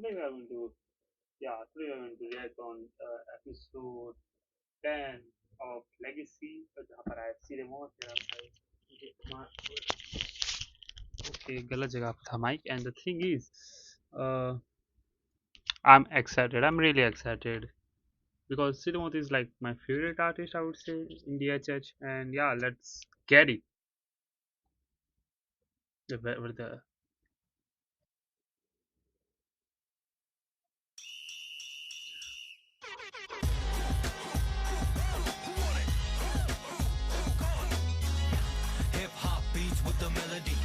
today we are going to today we are going to react on episode 10 of Legacy. जहाँ पर आया सीधे मोड़ तेरा okay गलत जगह पे था mic and the thing is uh, I'm excited. I'm really excited because Siddharth is like my favorite artist, I would say, in DHH. And yeah, let's get it. The Hip hop beats with the melody.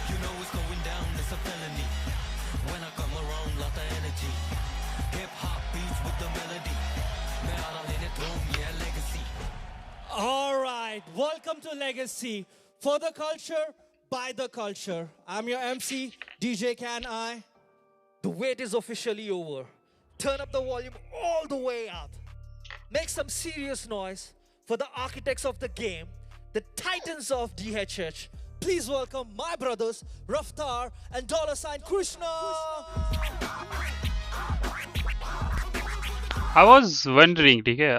You know it's going down, it's a felony. When I come around, lot of energy. Hip hop beats with the melody. मैं आ रहा लेने throne, yeah, legacy. All right, welcome to Legacy. For the culture, by the culture. I'm your MC, DJ Can I. The wait is officially over. Turn up the volume all the way up. Make some serious noise for the architects of the game, the titans of DHH. Please welcome my brothers, Raftar and $sign Krishna. I was wondering, ठीक है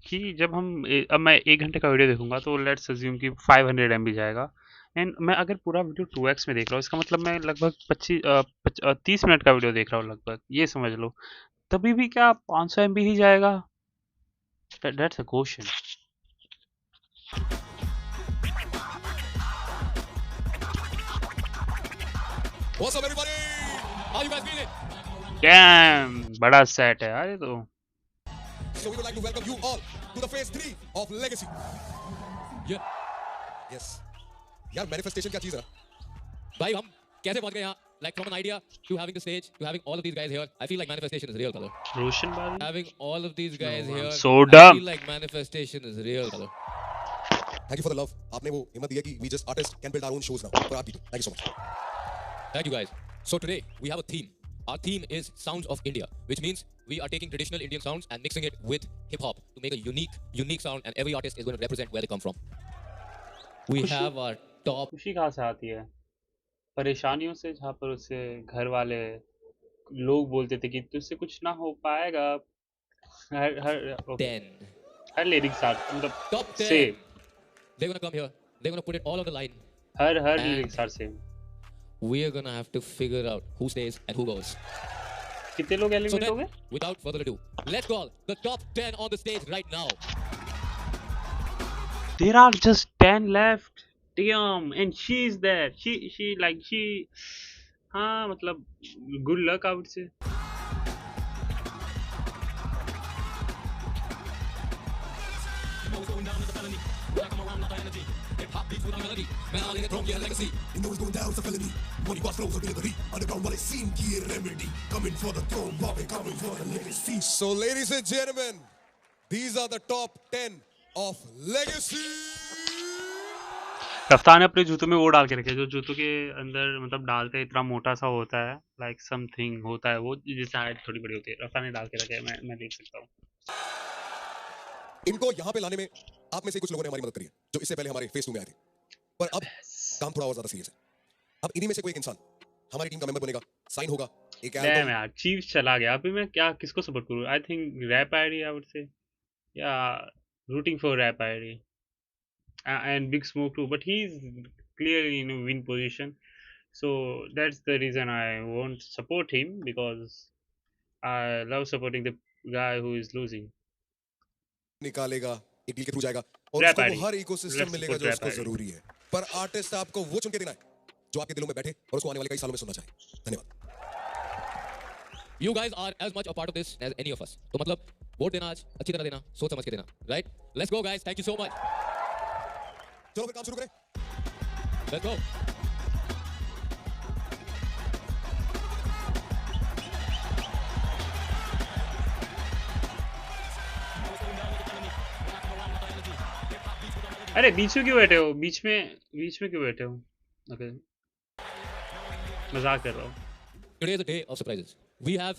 कि जब हम अब मैं 1 घंटे का video देखूंगा तो लेट्स अज्यूम कि 500 MB जाएगा एंड मैं अगर पूरा वीडियो 2x में देख रहा हूँ इसका मतलब मैं लगभग 30 मिनट का वीडियो देख रहा हूँ लगभग, ये समझ लो। तभी भी क्या 500 MB ही जाएगा? That's a question. What's up, everybody? How you guys feeling? Damn, बड़ा सेट है यार ये तो। So we would like to welcome you all to the phase 3 of Legacy. Yeah. Yes. यार manifestation क्या चीज है? भाई हम कैसे पहुंच गए यहाँ? Like from an idea to having the stage to having all of these guys here, I feel like manifestation is real, brother. रोशन बारी? Having all of these guys No, I'm here, so I dumb. feel like manifestation is real, brother. Thank you for the love. आपने वो हिम्मत दी है कि we just artists can build our own shows now. For our people. Thank you so much. Thank you guys. So today we have a theme. Our theme is Sounds of India, which means we are taking traditional Indian sounds and mixing it with hip hop to make a unique sound, and every artist is going to represent where they come from. We have our top. खुशी कहाँ से आती है? परेशानियों से, जहाँ पर उससे घर वाले लोग बोलते थे कि तुझसे कुछ ना हो पाएगा। हर हर 10. हर लिरिक्स आर मतलब Top 10. Same. They're going to come here. They're going to put it all on the line. हर And- lyrics are same. We are going to have to figure out who stays and who goes. कितने लोग So eliminate हो then, गए? without further ado, let's call the top 10 on the stage right now. There are just 10 left. Damn, and she's there. She हाँ मतलब good luck I would say. You know it's going down, it's a felony. Money boss flows of delivery. Underground while it seem की remedy. Coming for the throne, Bobby coming for the legacy. So ladies and gentlemen, these are the top 10 of Legacy. रफ्तार ने अपने जूतों में वो डाल के रखे जो जूतों के अंदर मतलब डालते हैं, इतना मोटा सा होता है, लाइक समथिंग होता है वो, जिससे हाइट थोड़ी बड़ी होती है। रफ्तार ने डाल के रखे है, मैं देख सकता हूँ। इनको यहाँ पे लाने में आप में से कुछ लोगों ने हमारी मदद करी है जो इससे पहले हमारे फेस 2 में आए थे, पर अब काम थोड़ा और ज्यादा सीरियस है। अब इन्हीं में से कोई एक इंसान हमारी टीम का मेंबर बनेगा, साइन होगा, एक डैम एल्बम। यार, चीफ चला गया। अभी मैं क्या किसको सपोर्ट करूँ? I think rap ID I would say, या rooting for rap ID and Big Smoke too, but he's clearly in a win position, so that's the reason I won't support him, because I love supporting the guy who is losing. निकालेगा, एक deal के through जाएगा और Rap उसको ID. वो हर ecosystem Let's मिलेगा support जो rap उसको ID. जरूरी है। पर आर्टिस्ट आपको वो चुन के देना है जो आपके दिलों में बैठे और उसको आने वाले कई सालों में सुनना चाहे। धन्यवाद। You guys are as much a part of this as any of us. तो मतलब वोट देना आज अच्छी तरह देना, सोच समझ के देना, right? Let's go guys. Thank you so much. चलो फिर काम शुरू करें। Let's go. अरे बीच में क्यों बैठे हो? बीच में क्यों बैठे हो? ओके, मजाक कर रहा हूँ। Today is a day of surprises. We have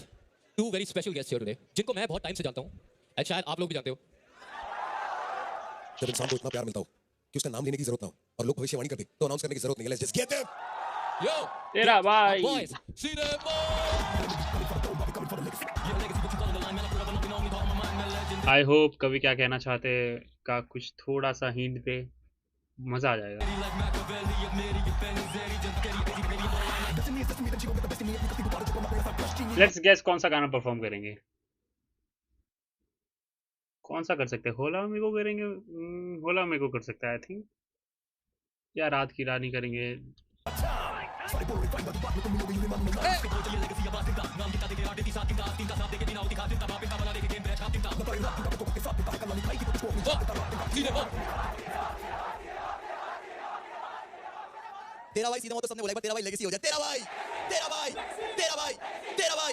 two very special guests here today, जिनको मैं बहुत टाइम से जानता हूँ, and शायद आप लोग भी जानते हो। जब इंसान को इतना प्यार मिलता हो कि उसका नाम लेने की जरूरत ना हो, और लोग भविष्यवाणी करते तो अनाउंस करने की जरूरत नहीं है. Let's just get them. Yo, तेरा भाई. boys, see them I hope कवि क्या कहना चाहते हैं का कुछ थोड़ा सा हिंट दे, मजा आ जाएगा. लेट्स गेस कौन सा गाना परफॉर्म करेंगे. कौन सा कर सकते हैं? होला मेरे को करेंगे. होला मेरे को कर सकता है आई थिंक. या रात की रानी करेंगे. तेरा भाई सीधा मौत तो सबने बोला है, पर तेरा भाई लेगेसी हो जाए. तेरा भाई, तेरा भाई, तेरा भाई, तेरा भाई.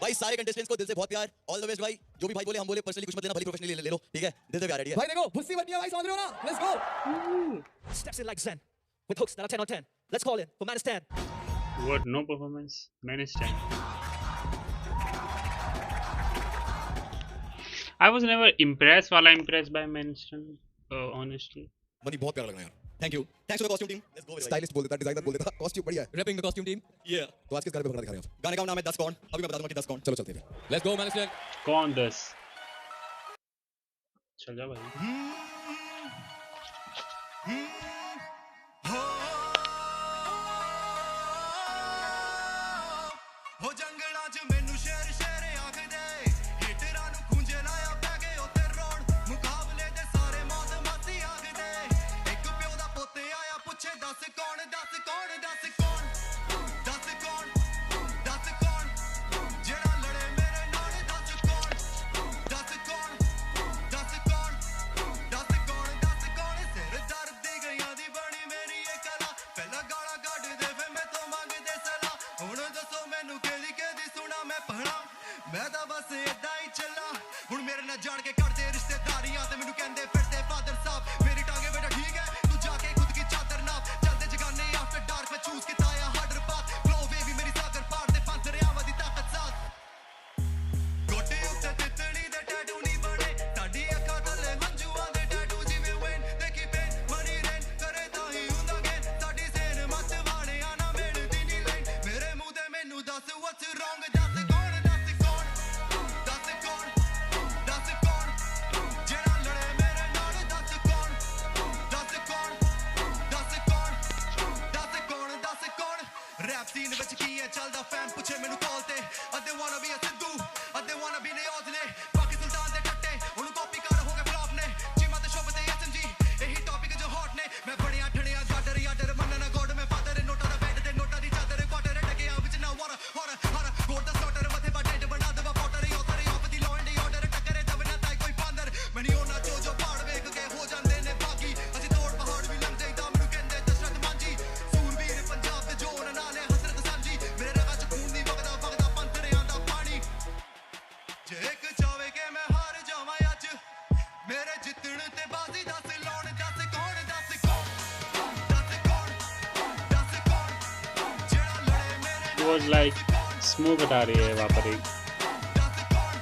भाई सारे कंटेस्टेंट्स को दिल से बहुत प्यार. ऑल द बेस्ट भाई. जो भी भाई बोले हम बोले, पर्सनली कुछ मत लेना, भली प्रोफेशनली ले लो, ठीक है? दिल से प्यार है, ठीक है? भाई देखो, भुस्सी बननी है भाई, समझ रहे हो ना? Let's go. Steps in like Zen, with hooks that are 10 on 10. Let's call in for Man Stand. What? No performance? Man stand. I was never impressed while I'm impressed by Man stand. Honestly. Money बहुत प्यारा लग रहा है यार. Thank you. Thanks for the costume team. Let's go. Stylist बोल देता, designer बोल देता, कॉस्ट्यूम बढ़िया है. repping the costume team. Yeah. तो आज किस गाने पे भंगड़ा दिखा रहे हैं आप? गाने का नाम है 10 कौन. अभी मैं बता दूंगा कि 10 कौन. चलो चलते हैं. Let's go, man. कौन 10? चल जा भाई. हो जंगलां च मैनू शेर शेर आखदे हिटरां नू खूंजे लाया पै गए उत्ते रोण मुकाबले दे सारे मौत मासी आखदे एक प्यो दा पोते आया पुछे 10 कौन 10 कौन 10 कौन 10 कौन 10 कौन जेड़ा लड़े मेरे नाल 10 कौन 10 कौन 10 कौन 10 कौन 10 कौन सिर दर्द दी गईयां दी बनी मेरी ये कला पहला गाला कढ दे फे मैं तो मंगदे सलाह हुण दसो मैनू केदी सुना मैं पढ़ा मैं तां बस इदां ही चला हुण मेरे नाल जान के करदे रिश्तेदारियां ते मैनू कहंदे फिरदे फादर साहब मेरी टांगे बेटा ठीक है तू जाके खुद की चादर नाप चलदे जगाने आफ्टर डार्क में चूज किता या हार्डर पाथ फ्लो बेबी मेरी सागर पार दे पंज दरियावां दी ताकत साथ गोटे उत्ते तितली दे टैटू नहीं बने ताडी अखां थल्ले मंजूआं दे टैटू जिवें वेन देखी पेन मनी रेन करे तां ही हुंदा गेन साडी सेन मत वाणिया ना मिलदी नी लाइन मेरे मुंह ते मैनू दस what's wrong 10 कौन 10 कौन 10 कौन 10 कौन जेड़ा लड़े मेरे नाल 10 कौन 10 कौन 10 कौन 10 कौन 10 कौन रैप सीन विच की है चलदा फैन पुछे मैनू कॉल ते अदे वाना बी सिद्धू अदे वाना बी ने औजले बाकी सुल्तान दे टट्टे हुण कॉपी कर हो गए फ्लॉप ने चीमा ते शोभ ते एसएमजी यही टॉपिक जो हॉट ने मैं बड़िया ठणिया गाडर याडर मनना गॉड में फादर नोटा दा बेड ते नोटा दी चादर क्वार्टर टके विच ना वारा हर हर गोड दा स्लॉटर वथे बा डेड बना दवा पॉटर योतर of the law and order टकरे तब ना ताई कोई पांदर मनी ओना जो पहाड़ वेख के हो जांदे ने बागी अजी तोड़ पहाड़ भी लंघ जाईदा मैनू कहंदे दशरथ मांझी सूरवीर पंजाब दे जो नाले हसरत सांझी मेरे रगा च खून दी वगदा वगदा पंतरियां दा पानी जे एक चावे के मैं हार जावां अज मेरे जितण ते बाजी 10 लाउण 10 कौन 10 कौन 10 कौन 10 कौन जेड़ा लड़े मेरे It was like smoke हटा रही है वहाँ पर एक. 10 कौन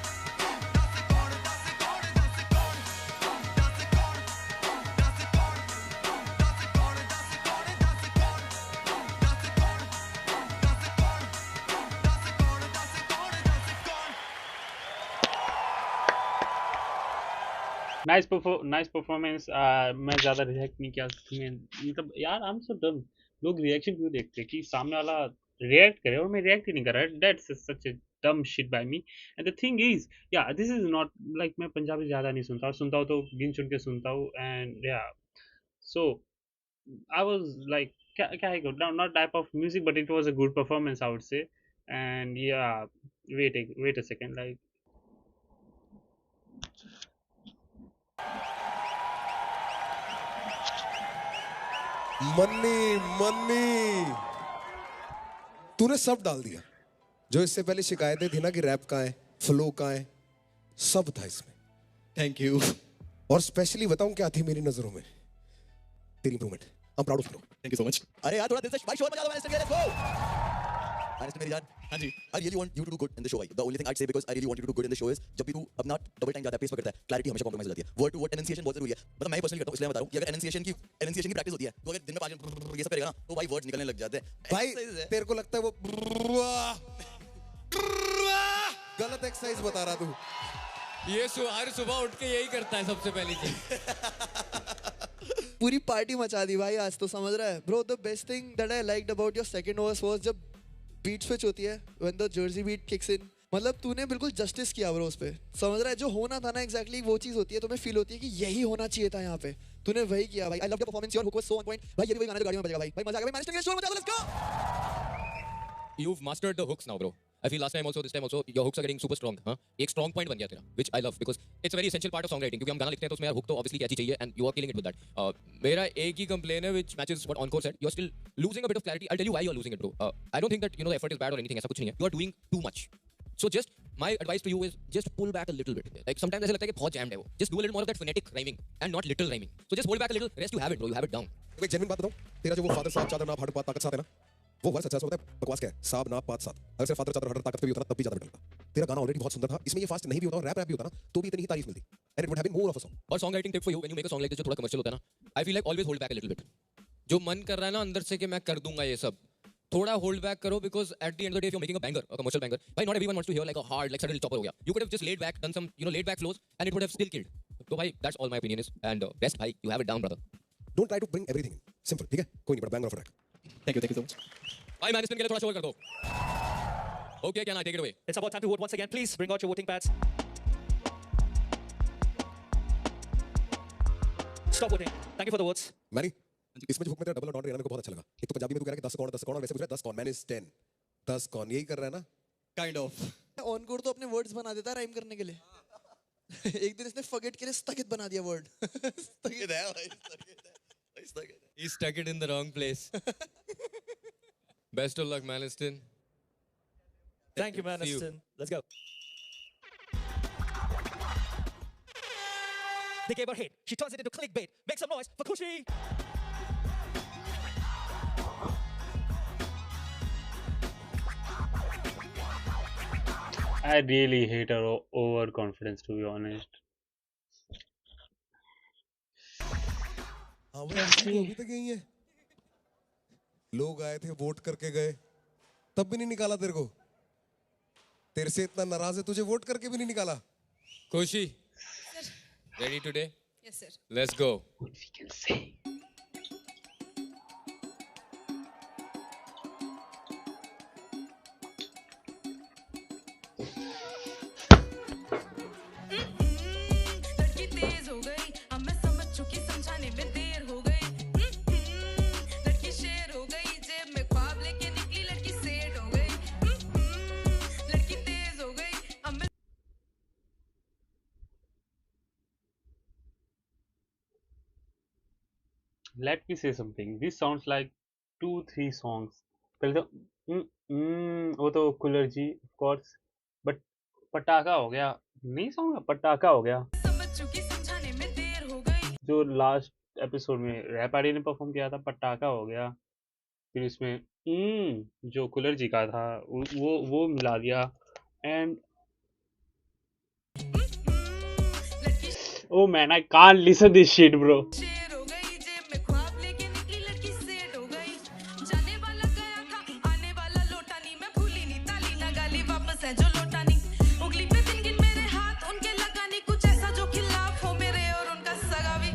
10 कौन 10 कौन 10 कौन 10 कौन 10 कौन 10 कौन 10 कौन 10 कौन 10 कौन 10 कौन 10 कौन 10 कौन 10 कौन नाइस परफॉर्मेंस. मैं ज़्यादा रिएक्ट नहीं किया मतलब यार आई एम सो डम. लोग रिएक्शन क्यों देखते हैं कि सामने वाला रिएक्ट करे और मैं रिएक्ट ही नहीं कर रहा. That's such a dumb shit by me. And the thing is yeah this is not like मैं पंजाबी ज़्यादा नहीं सुनता हूँ तो गिन चुन के सुनता हूँ. एंड या सो आई वाज लाइक क्या है good not type of music but it was a good performance I would से. एंड या वेट अ सेकंड लाइक मन्नी तूने सब डाल दिया. जो इससे पहले शिकायतें थी ना कि रैप कहाँ है, फ्लो कहाँ है, सब था इसमें. Thank you. और स्पेशली बताऊं क्या थी मेरी नजरों में, तेरी improvement. I am proud of you. Thank you so much. अरे यार थोड़ा दिल से भाई शोर मचा दो. मैंने लेट्स गो. Aniston मेरी जान, हाँ जी, I really want you to do good in the show भाई. The only thing I'd say because I really want you to do good in the show is जब भी तू अपना डबल टाइम जाता है, पेस पकड़ता है, clarity हमेशा compromise हो जाती है. Word to word enunciation बहुत जरूरी है. मतलब मैं personally करता हूँ, इसलिए मैं बता रहा हूँ कि अगर enunciation की practice होती है, तो अगर दिन में 5 मिनट ये सब करेगा ना, तो भाई words निकलने लग जाते हैं. भाई तेरे को लगता है वो गलत एक्सरसाइज बता रहा तू. ये हर सुबह उठ के यही करता है सबसे पहली चीज. पूरी पार्टी मचा दी भाई आज तो, समझ रहा है bro. The best thing that I liked about your second verse was जब बीट स्विच होती है, when the Jersey beat kicks in. मतलब तूने बिल्कुल जस्टिस किया ब्रो उस पे, समझ रहा है. जो होना था ना एग्जैक्टली वो चीज होती है, तुम्हें फील होती है कि यही होना चाहिए था यहाँ पे. तूने वही किया भाई. I love your performance, your hook was so on point. भाई ये भी वही गाना जो गाड़ी में बजेगा भाई. भाई मजा आ गया भाई. मैनेज टू शोर मचा दो, let's go. You've mastered the hooks now, bro. I feel last time also, this time also, your hooks are getting super strong. हाँ, एक strong point बन गया तेरा, which I love because it's a very essential part of songwriting. क्योंकि हम गाना लिखते हैं तो उसमें यार hook तो obviously कैची चाहिए, and you are killing it with that. मेरा एक ही complaint है which matches what Encore said. You are still losing a bit of clarity. I'll tell you why you are losing it, bro. I don't think that the effort is bad or anything. ऐसा कुछ नहीं है. You are doing too much. So just my advice to you is just pull back a little bit. Like sometimes ऐसा लगता है कि बहुत jammed है वो. Just do a little more of that phonetic rhyming and not literal rhyming. So just hold back a little. Rest you have it, bro. You have it down. एक genuine बात बताऊं, तेरा जो वो फादर साहब चादर नाप हट पात ताकत साथ है ना, वो वर्स अच्छा होता है. बकवास क्या है, साहब नाप पात साथ. अगर सिर्फ फादर चादर हट ताकत पे भी होता ना, तब भी ज्यादा बेटर होता. तेरा गाना ऑलरेडी बहुत सुंदर था, इसमें ये फास्ट नहीं भी होता और रैप भी होता ना, तो भी इतनी ही तारीफ मिलती. And it would have been more of a song. और songwriting tip for you when you make a song like this जो थोड़ा commercial होता है ना, I feel like always hold back a little bit. जो मन कर रहा है ना अंदर से कि मैं कर दूंगा ये सब, थोड़ा hold back करो because at the end of the day if you're making a banger, a commercial banger, भाई not everyone wants to hear like a hard like suddenly chopper हो गया. You could have just laid back, done some laid back flows and it would have still killed. तो भाई that's all my opinion is and best भाई you have it down brother. Don't try to bring everything in. Simple, ठीक है? कोई नहीं बड़ा banger of a track. Thank you so much. भाई management के लिए थोड़ा शोर कर दो. Okay, can I take it away? It's about time to vote once again. Please bring out your voting pads. Stop voting. Thank you for the votes. Many, इसमें जो hook में तेरा डबल और नॉट रहना मेरे को बहुत अच्छा लगा. एक तो पंजाबी में तू कह रहा है कि 10 कौन और वैसे पूछ रहा है 10 कौन. मैंने 10. 10 कौन यही कर रहा है ना? Kind of. ऑनकोर तो अपने वर्ड्स बना देता है राइम करने के लिए. एक दिन इसने फॉरगेट के लिए स्थगित बना दिया वर्ड. स्थगित है भाई, स्थगित है. He stuck it in the wrong place. Best of luck, Maniston. Thank you, man. See you. Let's go. They gave her hate. She turns it into clickbait. Make some noise for Kushi. I really hate her overconfidence, to be honest. हाँ वो अभी तक यही है. लोग आए थे vote करके गए, तब भी नहीं निकाला तेरे को. तेरे से इतना नाराज है, तुझे वोट करके भी नहीं निकाला. Kushi, ready today? Yes, sir. Let's go. What we can say? लड़की तेज हो गई, अब मैं समझ चुकी, समझाने में देर हो गई. लड़की शेर हो गई, जेब में ख्वाब लेके निकली, लड़की सेठ हो गई. लड़की तेज हो गई, अब मैं Let me say something. This sounds like 2-3 songs. पहले तो वो तो कुलर जी of course, but पटाखा हो गया. नहीं सॉन्ग पटाखा हो गया. समझ चुकी, समझाने में देर हो गई. जो लास्ट एपिसोड में रैपाडी ने परफॉर्म किया था पटाखा हो गया. फिर इसमें जो कुलर जी का था वो मिला दिया. And oh man, I can't listen this shit, bro. शेर हो गई, जेब में ख्वाब लेके निकली, लड़की सेठ हो गई. जाने वाला गया था, आने वाला लौटा नहीं. मैं भूली नहीं, ताली ना गाली, वापस है जो लौटा नहीं. उंगली पे दिन गिन मेरे हाथ, उनके लगा नहीं कुछ ऐसा जो खिलाफ हो मेरे और उनका सगा भी.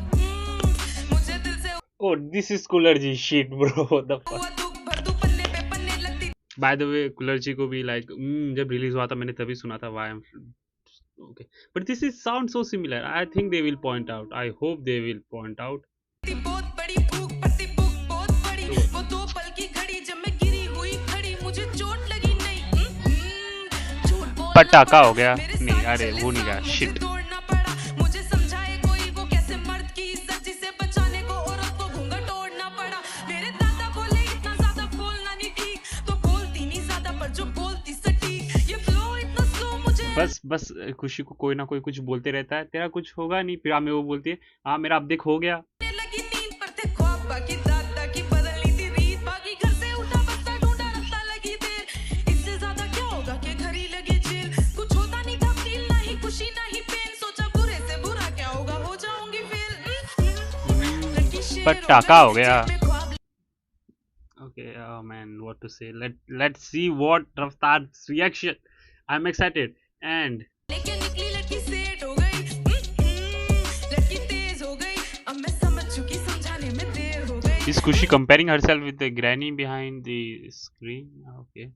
मुझे दिल से Oh, this is Cooler G shit, bro. What the fuck? हुआ दुख भर दूं, पन्ने पे पन्ने लगती. By the way, Cooler G को भी like जब रिलीज हुआ था मैंने तभी सुना था. Why I'm okay, but this is sounds so similar. I think they will point out. I hope they will point out. बहुत बड़ी भूख पड़ती, भूख बहुत बड़ी. वो 2 पल की घड़ी जब मैं गिरी हुई खड़ी, मुझे चोट लगी नहीं. झूठ बोलना पटाखा हो पड़ा, गया. मेरे नहीं, साथ अरे चले वो नहीं गया. साथ, मुझे Shit. तोड़ना पड़ा. मुझे समझाए कोई वो कैसे मर्द की इज्जत, जिसे बचाने को औरत को घूंघट ओढ़ना पड़ा. मेरे दादा बोले इतना ज्यादा बोलना नहीं ठीक, तो बोलती नहीं ज्यादा पर जो बोलती सटीक. ये फ्लो इतना स्लो मुझे बस खुशी को कोई ना कोई कुछ बोलते रहता है. तेरा कुछ होगा नहीं, फिर हमें वो बोलती है हाँ मेरा अब देख हो गया. लगी. 3 पर थे ख्वाब, बाकी दादा की बदलनी थी रीत. बाकी घर से उठा बस्ता, ढूंढा रास्ता, लगी देर. पटाखा हो गया. Okay, oh man, what to say? Let's see what Raftar's reaction. I'm excited and लेके निकली लड़की सेट हो गई लड़की तेज हो गई अब मैं समझ चुकी समझाने में देर हो गई is Kushi comparing herself with the granny behind the screen? Okay,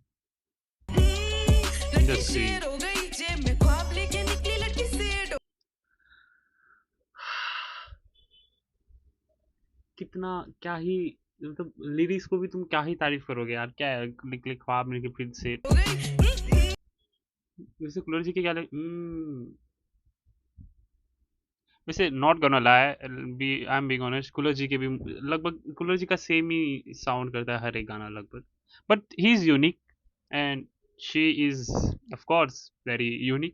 लड़की Just see. शेर हो गई जेब में ख्वाब लेके निकली लड़की सेट हो कितना क्या ही मतलब लिरिक्स को भी तुम क्या ही तारीफ करोगे यार. क्या है निकले ख्वाब में कि फिर से गई वैसे कुलर जी के क्या वैसे not gonna lie be I am being honest. कुलर जी के भी लगभग कुलर जी का सेम ही साउंड करता है हर एक गाना लगभग. But he is unique and she is of course very unique.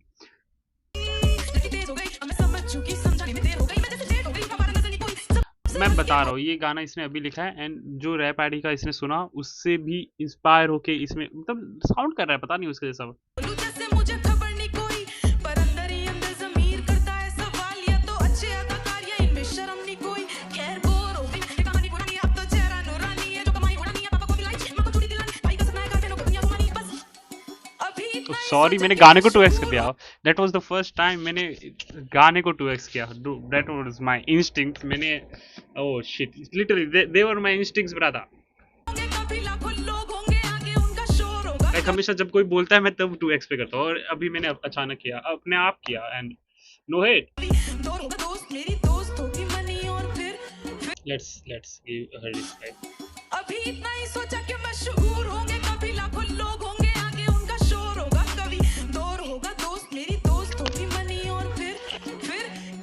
लड़की तेज हो गई अब मैं समझ चुकी समझाने में देर हो गई मैं जैसे सेट हो गई हमारा नजर नहीं कोई सब मैं बता रहा हूँ ये गाना इसने अभी लिखा है एंड जो रैप आईडी का इसने सुना उससे भी इंस्पायर होके इसमें मतलब साउंड कर रहा है. पता नहीं उसके जैसा. बोलूं जैसे मुझे खबर नहीं कोई पर अंदर ही अंदर ज़मीर करता है सवाल या तो अच्छे अदाकार या इनमें शर्म नहीं कोई खैर बोर हो गई ये कहानी पुरानी अब तो चेहरा नूरानी है जो कमाई उड़ानी है पापा को दिलाई माँ को चूड़ी दिलानी भाई का सपना है घर में दुनिया घुमानी बस अभी इतना ही सॉरी सोचा मैंने कि गाने को मैं 2x कर शुरू दिया. हूँ that was the first time मैंने गाने को 2x किया. That was my instinct. मैंने oh shit literally they were my instincts brother. होंगे कभी लाखों लोग होंगे आगे उनका शोर होगा लाइक हमेशा जब कोई बोलता है मैं तब 2x पे करता हूँ और अभी मैंने अचानक किया अपने आप किया एंड नो हेट. दूर होगा दोस्त मेरी दोस्त होगी मनी और फिर लेट्स गिव हर रिस्पेक्ट. अभी इतना ही सोचा कि मशहूर होंगे कभी लाखों लोग होंगे आगे उनका शोर होगा कभी दौर होगा दोस्त मेरी दोस्त होगी मनी और फिर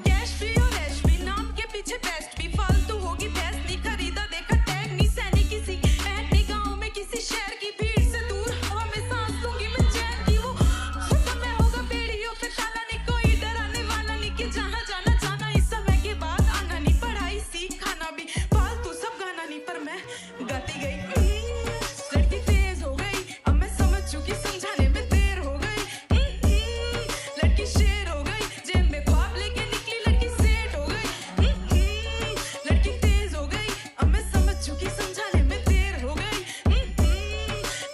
कैश भी और ऐश भी नाम के पीछे बेस्ट भी फालतू होगी भैंस नहीं खरीदा देखा टैग नहीं सैनिक किसी ऐड नहीं गाँव में किसी शहर की भीड़ से दूर हवा में सांस लूंगी मैं चैन की वो समय होगा बेड़ियों पे ताला नहीं कोई डराने वाला नहीं कि जहाँ जाना जाना इस समय के बाद आना नहीं पढ़ाई सीख खाना भी फालतू सब गाना नहीं पर मैं गाती गई लड़की तेज हो गई अब मैं समझ चुकी समझाने में देर हो गई लड़की शेर हो गई जेब में ख्वाब लेके निकली लड़की सेट हो गई लड़की तेज हो गई अब मैं समझ चुकी समझाने में देर हो गई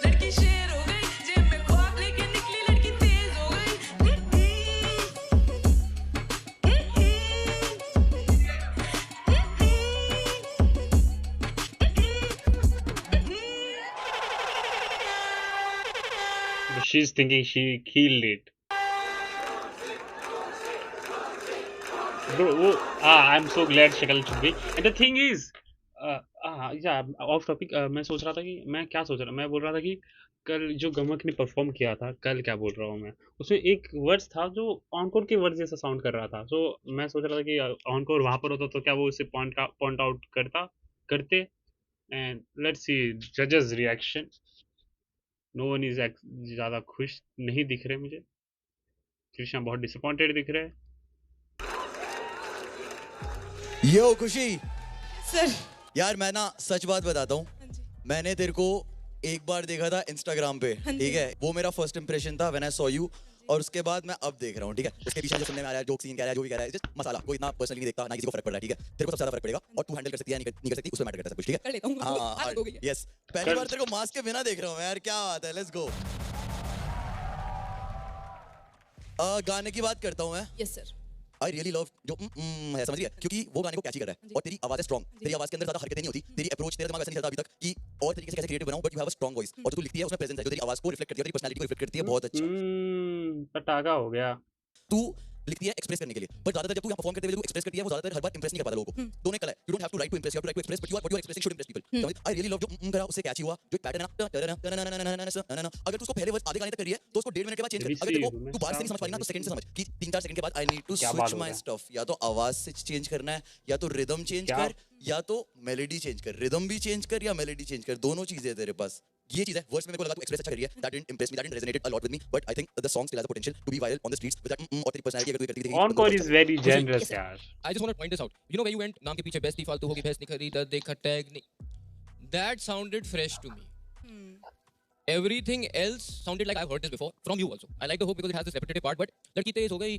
लड़की शेर हो गई जेब में ख्वाब लेके निकली लड़की तेज हो But she's thinking she killed it. Bro, I'm so glad शक्ल छुप गई. And the thing is, of topic मैं सोच रहा था कि मैं क्या सोच रहा मैं बोल रहा था कि कल जो गमक ने परफॉर्म किया था कल क्या बोल रहा हूँ मैं उसमें एक वर्ड्स था जो ऑनकोर के वर्ड जैसा साउंड कर रहा था. सो मैं सोच रहा था कि ऑनकोर वहाँ पर होता तो क्या वो उसे पॉइंट आउट करते. एंड लेट्स सी जजेस रिएक्शन. नो वन इज ज़्यादा खुश नहीं दिख रहे मुझे. कृष्णा बहुत डिसअपॉइंटेड दिख रहे हैं. यो खुशी सर यार मैं ना सच बात बताता हूँ मैंने तेरे को एक बार देखा था इंस्टाग्राम पे ठीक है वो मेरा फर्स्ट इंप्रेशन था व्हेन आई सॉ यू और उसके बाद मैं अब देख रहा हूँ ठीक है उसके पीछे जो सुनने में आ रहा है जोक सीन कह रहा है जो भी कह रहा है जस्ट मसाला कोई इतना पर्सनली नहीं देखता ना किसी को फर्क पड़ रहा है ठीक है तेरे को सबसे ज्यादा फर्क पड़ेगा और तू हैंडल कर सकती है नहीं कर सकती उसमें मैटर करता है सब कुछ ठीक है कर लेता हूँ हाँ हो गई यस पहली बार तेरे को मास्क के बिना देख रहा हूँ यार क्या बात है लेट्स गो गाने की बात करता हूँ मैं yes sir I really love जो है समझ रही है क्योंकि वो गाने को कैची कर रहा है और तेरी आवाज है स्ट्रॉन्ग तेरी आवाज के अंदर ज्यादा हरकतें नहीं होती तेरी अप्रोच तेरा दिमाग ऐसा नहीं चलता अभी तक कि और तरीके से कैसे क्रिएटिव बनाऊं but you have a strong voice और जो तू लिखती है उसमें प्रेजेंस है जो तेरी आवाज को रिफ्लेक्ट करती है तेरी पर्सनालिटी को रिफ्लेक्ट करती है बहुत अच्छा पटाखा हो गया. तू लिखती है एक्सप्रेस करने के लिए बट ज्यादातर जब तू यहाँ परफॉर्म करते हुए तू एक्सप्रेस करती है वो ज्यादातर हर बार इंप्रेस नहीं कर पाता लोगों को दोनों कला है you don't have to write to impress you have to write to express but you are expressing should impress people I really love जो करा उससे कैची हुआ जो एक पैटर्न है ना अगर तू उसको पहले वर्ड आधे गाने तक करी है तो उसको 1.5 मिनट के बाद चेंज कर अगर तेरे को तू बात से नहीं समझ पाई ना तो सेकंड से समझ कि 3-4 सेकंड के बाद I need to switch my stuff या तो आवाज से चेंज करना है या तो रिदम चेंज कर या तो मेलोडी चेंज कर रिदम भी चेंज कर या मेलोडी चेंज कर दोनों चीजें तेरे पास ये चीज है वर्ड्स में मेरे को लगा तू एक्सप्रेस अच्छा कर रही है that didn't impress me that didn't resonated a lot with me but I think the song still has the potential to be viral on the streets with that और तेरी पर्सनालिटी अगर तू करती है ऑनकोर इज वेरी जेनरस यार. I just want to point this out. You know where you went? नाम के पीछे बेस्ट फालतू होगी भैंस नहीं खरीदा देखा टैग नहीं. That sounded fresh to me. Everything else sounded like I've heard this before from you also. I like the hook because it has this repetitive part, but लड़की तेज हो गई.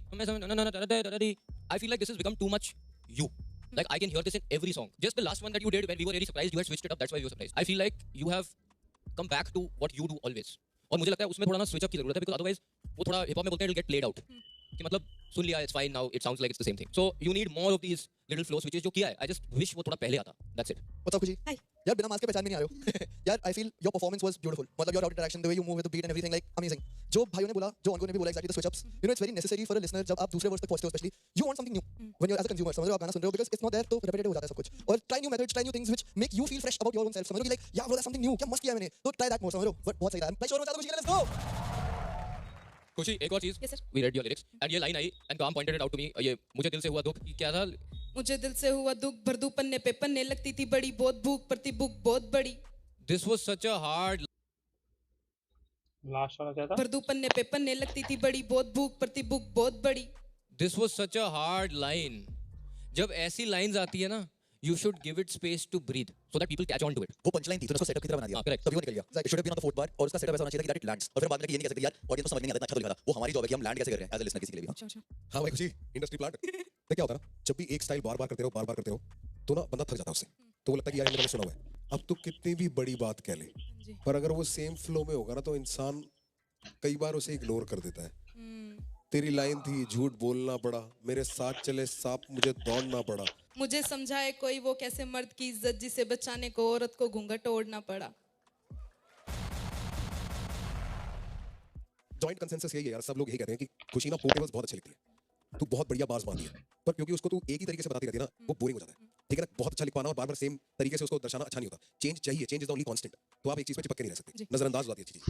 I feel like this has become too much you. Like I can hear this in every song. Just the last one that you did when we were really surprised, you had switched it up. That's why we were surprised. I feel like you have come back to what you do always. और मुझे लगता है उसमें थोड़ा ना switch up की जरूरत है because otherwise वो थोड़ा hip hop में बोलते हैं it'll get played out. कि मतलब सुन लिया it's fine now it sounds like it's the same thing. So you need more of these little flow switches जो किया है. I just wish वो थोड़ा पहले आता. That's it. What's up, Kushi? Hi. यार बिना मास्क के पहचान में नहीं आ रहे हो. यार I feel your performance was beautiful. मतलब your interaction, the way you move with the beat and everything, like amazing. जो भाइयों ने बोला, जो उनको ने भी बोला exactly the switch ups. You know it's very necessary for a listener जब आप दूसरे वर्ड तक पहुंचते हो especially. You want something new when you're as a consumer. समझ रहे हो आप गाना सुन रहे हो because it's not there तो repetitive हो जाता है सब कुछ. और try new methods, try new things which make you feel fresh about your own self. समझ रहे हो कि like yeah bro that's something new. क्या मस्त किया मैंने. तो try that more. समझ रहे हो. बहुत सही था. भाई शोर मचा दो Kushi, let's go. खुशी एक और चीज. Yes, sir. We read your lyrics and ये line आई and काम pointed it out to me. ये मुझे दिल से हुआ दुख. क्या था? मुझे दिल से हुआ दुख भरदू पन्ने पे पन्ने लगती थी बड़ी बहुत भूख पड़ती भूख बहुत बड़ी This was such a hard. Last वाला क्या था? भरदू पन्ने पे पन्ने लगती थी बड़ी बहुत भूख पड़ती भूख बहुत बड़ी This was such a hard line. जब ऐसी lines आती है ना, you should give it space to breathe so that people catch on to it. वो पंचलाइन थी तो उसको सेटअप की तरह बना दिया. correct. तभी वो निकल गया. It should have been on the fourth bar और उसका सेटअप ऐसा होना चाहिए था कि that it lands. और फिर बाद में ये नहीं कह सकते यार ऑडियंस को समझ नहीं आता अच्छा तो लिखा था. वो हमारी जॉब है कि हम लैंड कैसे कर रहे हैं एज अ लिसनर किसी के लिए भी. हाँ भाई खुशी इंडस्ट्री प्लांट. तो क्या होता है ना जब भी एक स्टाइल बार बार करते रहो तो ना बंदा थक जाता है उससे. तो वो लगता है कि यार मैंने सुना हुआ है. अब तो कितनी भी बड़ी बात कह ले पर अगर वो सेम फ्लो में होगा ना तो इंसान कई बार उसे इग्नोर कर देता है. तेरी लाइन थी झूठ बोलना पड़ा मेरे साथ चले सांप मुझे दौड़ना पड़ा. मुझे समझाए कोई वो कैसे मर्द की इज्जत जिसे बचाने को औरत को घूंघट ओढ़ना पड़ा जॉइंट कंसेंसस यही है यार. सब लोग यही कहते हैं कि खुशी ना पोर्टेबल्स बहुत अच्छी लिखती है. तू बहुत बढ़िया बाज बांधी है पर क्योंकि उसको तू एक ही तरीके से बताती रहती है ना वो बोरिंग हो जाता है. ठीक है ना. बहुत अच्छा लिख पाना और बार बार सेम तरीके से उसको दर्शाना अच्छा नहीं होता. चेंज चाहिए. Change is the only constant. तो आप एक चीज पे चिपक के नहीं रह सकते. नजरअंदाज हो जाती है अच्छी चीज.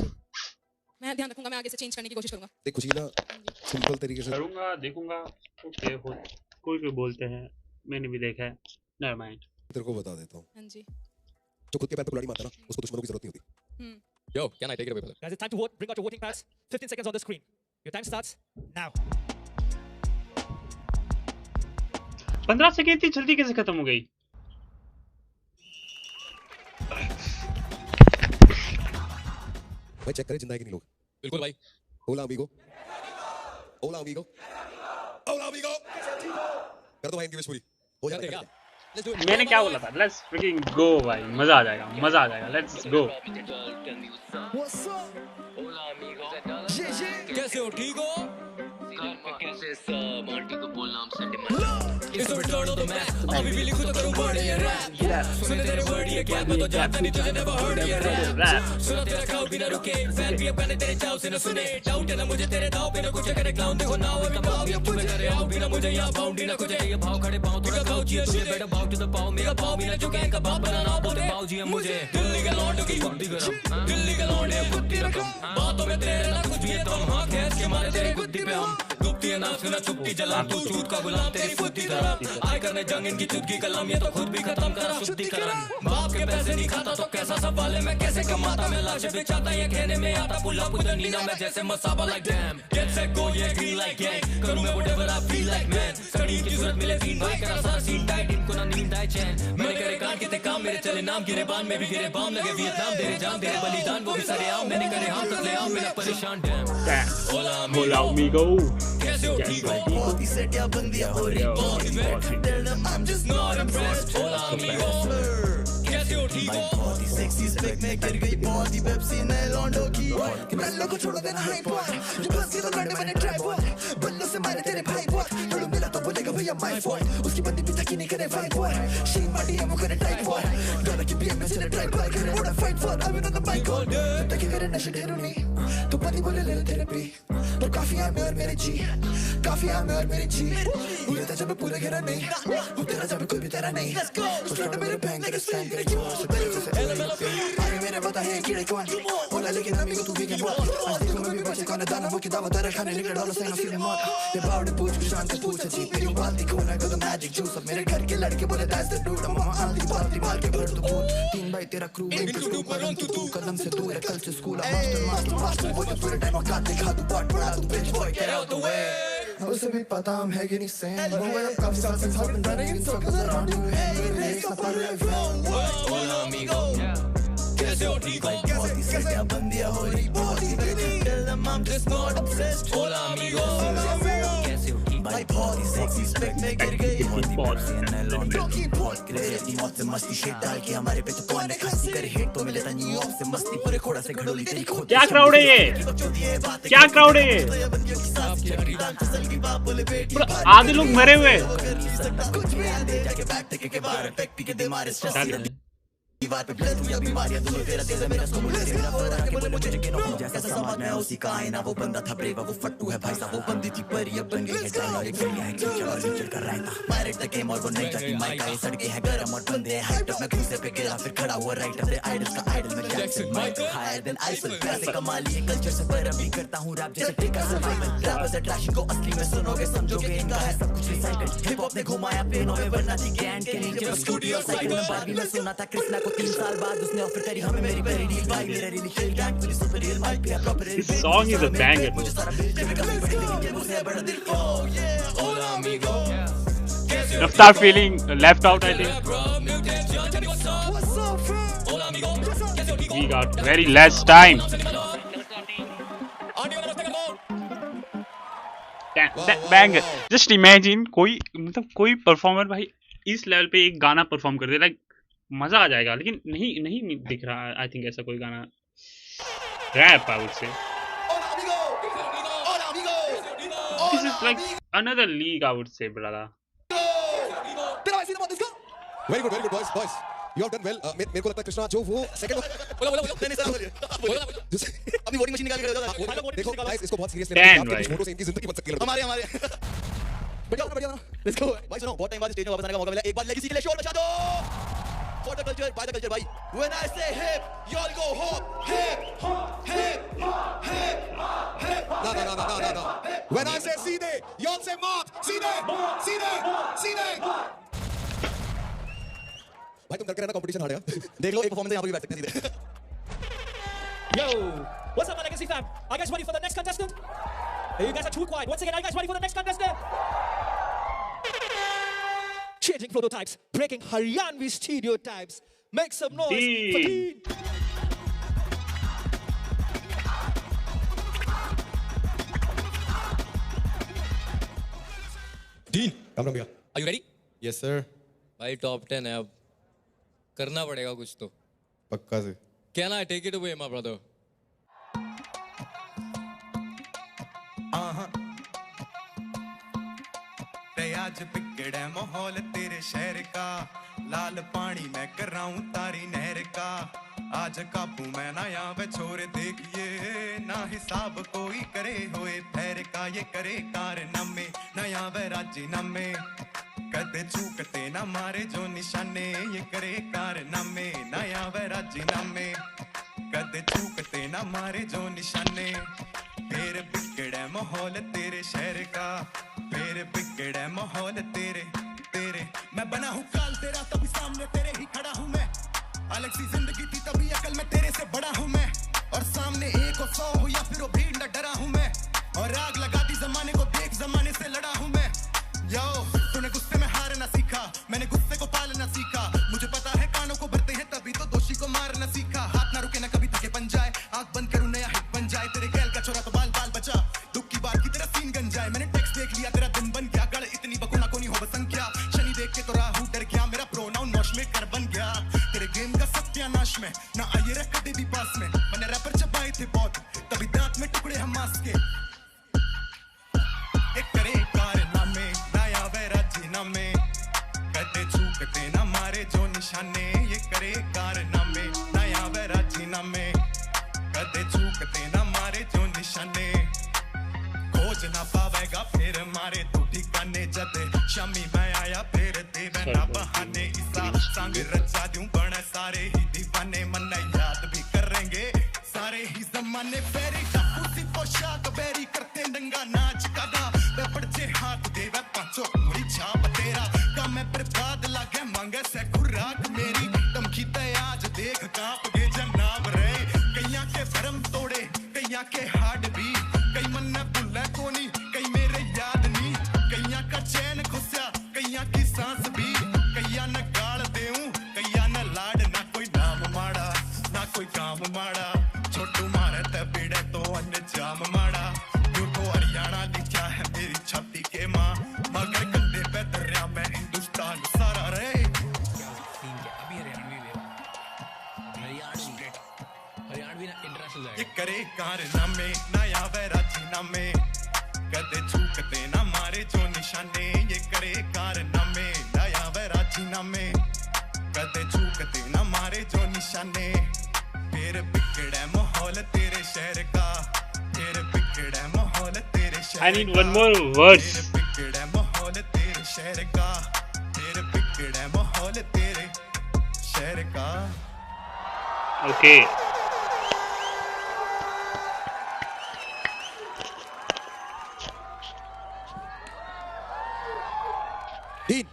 मैं ध्यान रखूंगा मैं आगे से चेंज करने की कोशिश करूंगा देख खुशी ना सिंपल तरीके से करूँगा देखूंगा. ओके हो कोई कोई बोलते हैं मैंने भी देखा है. Never mind. तेरे को बता देता हूँ. हां जी जो खुद के पैर पे कुल्हाड़ी मारता है ना उसको दुश्मनों की जरूरत नहीं होती. Yo, can I take it away, brother? Guys, it's time to vote. Bring out your voting pads. 15 seconds on the screen. Your time starts now. 15 second इतनी जल्दी कैसे खत्म हो गई? भाई चेक करे जिंदा है कि नहीं लोग. बिल्कुल भाई. Hola amigo. Hola amigo. Hola amigo. कर दो भाई इनकी विश पूरी. हो कर जाता देगा. है. Let's do it. मैंने क्या बोला था? लेट्स फ्रिकिंग गो भाई. मजा आ जाएगा. मजा आ जाएगा. Let's go. कैसे हो ठीक हो? इस वक्त छोड़ो तो मैं अभी भी लिखूं तो करूं बड़ी ये रैप. सुने तेरे वर्ड ये क्या मैं तो जानता नहीं तुझे never heard ये रैप. सुना तेरा crowd भी ना रुके फैन भी अब गाने तेरे चाव से ना सुने. डाउट है ना मुझे तेरे दाव पे ना कुछ करे क्लाउन देखो ना और कमाओ भी अब तुम्हें करे आओ भी ना मुझे यहाँ बाउंडी ना कुछ ये भाव खड़े पाँव थोड़ा खाओ जिया तुझे बेटा भाव टू द पाव मेरा पाव भी ना जो गैंग का बाप बनाना बोलते पाव जिया मुझे. दिल्ली के लौंडे की बुद्धि गरम दिल्ली के लौंडे बुद्धि रकम बातों में तेरे ना कुछ भी है तुम हाँ खैस के मारे तेरे गुद्दी पे हम गुप्ती है ना सुना चुपती जलाम तू चूत का गुलाम तेरी फुद्दी तरह आए करने जंग इनकी चुटकी कलम ये तो खुद भी खत्म करा शुद्धिकरण. बाप के पैसे नहीं खाता तो कैसा सवाल है मैं कैसे कमाता मैं लाश बेचाता ये कहने में आता पुल्ला पुदनीना मैं जैसे Masaba like damn get set go ये green like gang करूँ मैं whatever I feel like man study की जरूरत मिले तीन भाई करा सारा सीन टाइट इनको ना नींद आए चैन मैंने करे काट कितने काम मेरे चले नाम गिरे बांध में भी गिरे बाम लगे वियतनाम तेरे जान तेरे बलिदान वो भी सारे आम मैंने करे हम तक ले आओ मेरा परेशान damn Hola amigo. कैसे हो ठीक हो? बहुत ही सेटिया बंदिया हो रही बहुत ही wait. Tell them I'm just not impressed. Hola amigo. कैसे हो ठीक हो? बहुत ही सेक्सी स्पेक में गिर गई बहुत ही पेप्सी नए लॉन्डो की. कि मैं लोगों को छोड़ो देना हाई बॉय जो बस ये तो लड़ने मैंने ट्राई बॉय बल्लों से मारे तेरे भाई बॉय थोड़ा मिला तो बोलेगा भैया माय फॉल्ट उसकी बंदी भी तकी नहीं करे फाइट बॉय शी माटी है वो करे टाइट बॉय डॉलर की बीएम में चले ड्राइव बाय करे what fight for I will on the bike all day तकी करे नशे ढेरों नहीं तो बंदी बोले ले थेरेपी पर काफी है मैं और मेरे जी काफी है मैं और मेरी जी ये तो जब पूरा घेरा नहीं वो तेरा जब कोई भी तेरा नहीं उस लौट मेरे बैंक लेके स्टैंड करे क्यों से तेरे से अरे मेरे बता है कीड़े कौन बोला लेकिन अभी को तू भी क्या बोल आज देखो मैं भी बचे कौन दाना वो की दावत तेरे खाने निकल डॉलर से ना फील मौत ये बावड़े पूछ के शान से पूछ जी मेरी बाल्टी खोना को द मैजिक जूस अब मेरे घर के लड़के बोले that's the dude I'm on the बाल्टी मार के भर दो भूत तीन भाई तेरा क्रू एक टू पर ऑन तू कदम से दूर है कल से स्कूल मास्टर वो जो पूरे टाइम का दिखा तू पार्ट बड़ा तू बिच boy get out the way उसे भी पता हम है कि नहीं सेम वो मेरा काफी साल से साथ में running in circles around you and we race up our life Hola amigo. कैसे हो ठीक हो? बहुत ही सेटिया बंदिया हो रही बहुत ही Tell them I'm just not obsessed Hola amigo. कैसे हो ठीक भाई बहुत मस्ती सेक्सी स्पेक में गिर गई बहुत क्रेजी अपनी मौत से मस्ती शेट डाल के हमारे पे तो कौन ने खस्ती करे हिट तो मिले था न्यूयॉर्क से मस्ती पूरे खोड़ा से घड़ोली तेरी खोद क्या क्राउड है ये, क्या क्राउड है ये, आधे लोग मरे हुए दीवार पे ब्लड या बीमारियां दोनों तेरा तेरा मेरा उसको मुझे मेरा फर्क है बोले मुझे कि नो जैसा समाज में उसी का आईना वो बंदा था ब्रेव वो फट्टू है भाई साहब वो बंदी थी पर ये बन गई है डायन और एक गलियां है कीचड़ और लीचड़ कर रहा था पायरेट द गेम और वो नहीं जाती माइक का सड़के है गरम और बंदे हैं हाइट अप मैं घुसे पे गिरा फिर खड़ा हुआ राइट अप आइडल्स का आइडल में जैक्सन माइक हायर देन आइसल पैसे कमा लिए कल्चर से पर अभी करता हूं रैप जैसे टेका सर्वाइवल रैपर्स एट ट्रैश को असली में सुनोगे समझोगे इनका है सब कुछ रिसाइकल हिप हॉप ने घुमाया पेनों में वरना थी गैंड के नीचे स्टूडियो साइकिल में बात भी मैं सुना था कृष्णा को 3 साल बाद उसने ऑफर करी हमें मेरी पहली डील भाई मेरा really kill gang police super real mic पे proper This song is a banger. Start feeling left out, I think. We got very less time. Banger. Just imagine कोई मतलब कोई परफॉर्मर भाई इस लेवल पे एक गाना परफॉर्म कर दे, लाइक मजा आ जाएगा, लेकिन नहीं दिख रहा आई थिंक ऐसा कोई गाना rap I would say. This is like another league I would say, brother. Very good boys. You have done well. मेरे को लगता है कृष्णा जो वो सेकंड नहीं सर अपनी वोटिंग मशीन निकाल के देखो गाइस इसको बहुत सीरियस लेना है, कुछ फोटो से इनकी जिंदगी बन सकती है. हमारे बढ़िया ना लेट्स गो भाई. सुनो बहुत टाइम बाद स्टेज में वापस आने का मौका मिला, एक बार लेगेसी के लिए शोर मचा दो. For the culture, by the culture, भाई. When I say hip, y'all go hop. Hip, hip, hip, hip. No. When I say सीधे, y'all say मात. सीधे. भाई तुम करके रहना कंपटीशन हारेगा. देख लो एक परफॉर्मेंस यहाँ पर भी बैठ सकते हैं सीधे. Yo, what's up, my Legacy fam? Are you guys ready for the next contestant? Hey, you guys are too quiet. Once again, are you guys ready for the next contestant? Changing prototypes, breaking Haryanvi stereotypes. Make some noise for Dean. Dean, काम रंग गया. are you ready? Yes sir. भाई top 10 है, अब करना पड़ेगा कुछ तो. पक्का से. Can I take it away, my brother? आज बिगड़े माहौल तेरे शहर का, लाल पानी मैं कराऊं तारी नहर का. आज काबू मैं ना आवे छोरे देखिए, ना हिसाब कोई करे होए फेर का. ये करे कारनामे ना आवे राजीनामे, कदे चूकते ना मारे जो निशाने. ये करे कारनामे ना आवे राजीनामे, कदे चूकते ना मारे जो निशाने. फिर बिगड़े माहौल तेरे शहर का, फिर बिगड़े माहौल तेरे. मैं बना हूँ काल तेरा तभी सामने तेरे ही खड़ा हूँ मैं. अलग सी जिंदगी थी तभी अकल में तेरे से बड़ा हूँ मैं. और सामने 1 और 100 हो या फिर वो भीड़ न डरा हूँ मैं. और आग लगा दी जमाने को देख जमाने से लड़ा हूँ मैं. यो तूने गुस्से में हारना सीखा, मैंने गुस्से को पालना सीखा. मुझे पता है कानों को भरते हैं तभी तो दोषी को मारना सीखा. हाथ ना रुके ना कभी थके बन जाए, आंख बंद करूँ नया हिट बन जाए. तेरे गैल का छोरा तो बाल बचा, दुख की बात की तेरा सीन गन जाए. मैंने टेक्स्ट देख लिया तेरा दिन बन गया, गड़ इतनी बकुना को नहीं हो संख्या. शनि देख के तो राहु डर गया, मेरा प्रोनाउन नौश में कर बन गया. तेरे गेम का सत्यानाश में ना आइए रख कभी भी पास में. मैंने रैपर चबाए थे बहुत तभी दांत में टुकड़े हम मांस के. एक करे कारनामे ना आवे राजीनामे, कदे चूकते ना मारे जो निशाने. ये करे कारनामे ना आवे राजीनामे, कदे चूकते ना मारे जो निशाने. खोज ना पावेगा फिर मारे तू ठिकाने. जदे शामी मैं आया फिर देवे ना बहाने. इसा संग रचा दूं बण सारे ही दीवाने. मन याद भी करेंगे सारे ही जमाने. फेरी टापू सी पोशाक बेरी करते नंगा नाच कादा. वे पड़चे हाथ देवे पांचों मुरी छाप तेरा. काम में बर्बाद लागे मांगे से खुराक मेरी. धमकी ते आज देख कांप गए जनाब रे. कईया के भरम तोड़े कईया के हार्ट भी, कई मन ने भूला कोनी कई मेरे याद नहीं. कईया का चैन खुस्या कईया की सांस भी, कईया न गाल देऊं कईया न लाड. ना कोई नाम माड़ा ना कोई काम माड़ा, छोटू मारे ते पीड़े तो अन्य जाम माड़ा. क्यों तो हरियाणा लिखा है मेरी छाती के माँ. भी ना इंटरनेशनल ये जाएगा। करे कारनामे नया वैराची नामे कदे चूकते ना मारे जो निशाने ये करे कारनामे नया वैराची नामे कदे चूकते ना मारे जो निशाने फिर बिगड़े माहौल तेरे शहर का फिर बिगड़े माहौल तेरे शहर I need one more verse. फिर बिगड़े माहौल तेरे शहर का फिर बिगड़े माहौल तेरे शहर का Okay. डीन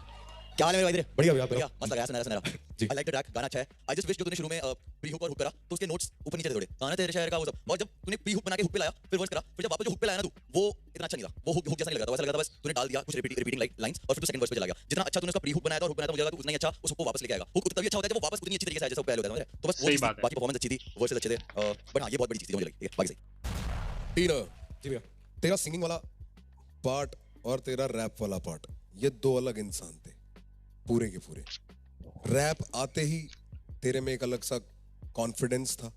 क्या हाल है मेरे भाई? बढ़िया भैया, बढ़िया मस्त लगा सुनहरा सुनहरा। जी। आई लाइक द ट्रैक, गाना अच्छा है। आई जस्ट विश जो तूने शुरू में प्री हुक और हुक करा तो उसके नोट्स ऊपर नीचे थे थोड़े, गाना तेरे शहर का वो सब, और जब तूने प्री हुक बना के हुक पे लाया फिर वर्स करा, फिर जब वापस जो हुक पे लाया ना तू वो इतना अच्छा नहीं था, वो हुक जैसा नहीं लगा था, वैसा लगा था बस तूने डाल दिया कुछ रिपीटिंग लाइंस और फिर तू सेकंड वर्स पे चला गया। जितना अच्छा तूने उसका प्री हुक बनाया था और हुक बनाया था मुझे लगा तू उतना ही अच्छा उस हुक को वापस लेके आएगा। हुक तभी अच्छा होता है जब वो वापस उतनी अच्छी तरीके से आए जैसा पहले होता था। तो बस वो सही चीज़ थी, बात है। बाकी परफॉर्मेंस अच्छी थी, वर्सेस अच्छे थे, बट हां ये बहुत बड़ी चीज़ थी मुझे लगी, ठीक है बाकी सही। तीन जी भैया, तेरा सिंगिंग वाला पार्ट और तेरा रैप वाला पार्ट, ये दो अलग इंसान थे पूरे के पूरे। रैप आते ही तेरे में एक अलग सा कॉन्फिडेंस था,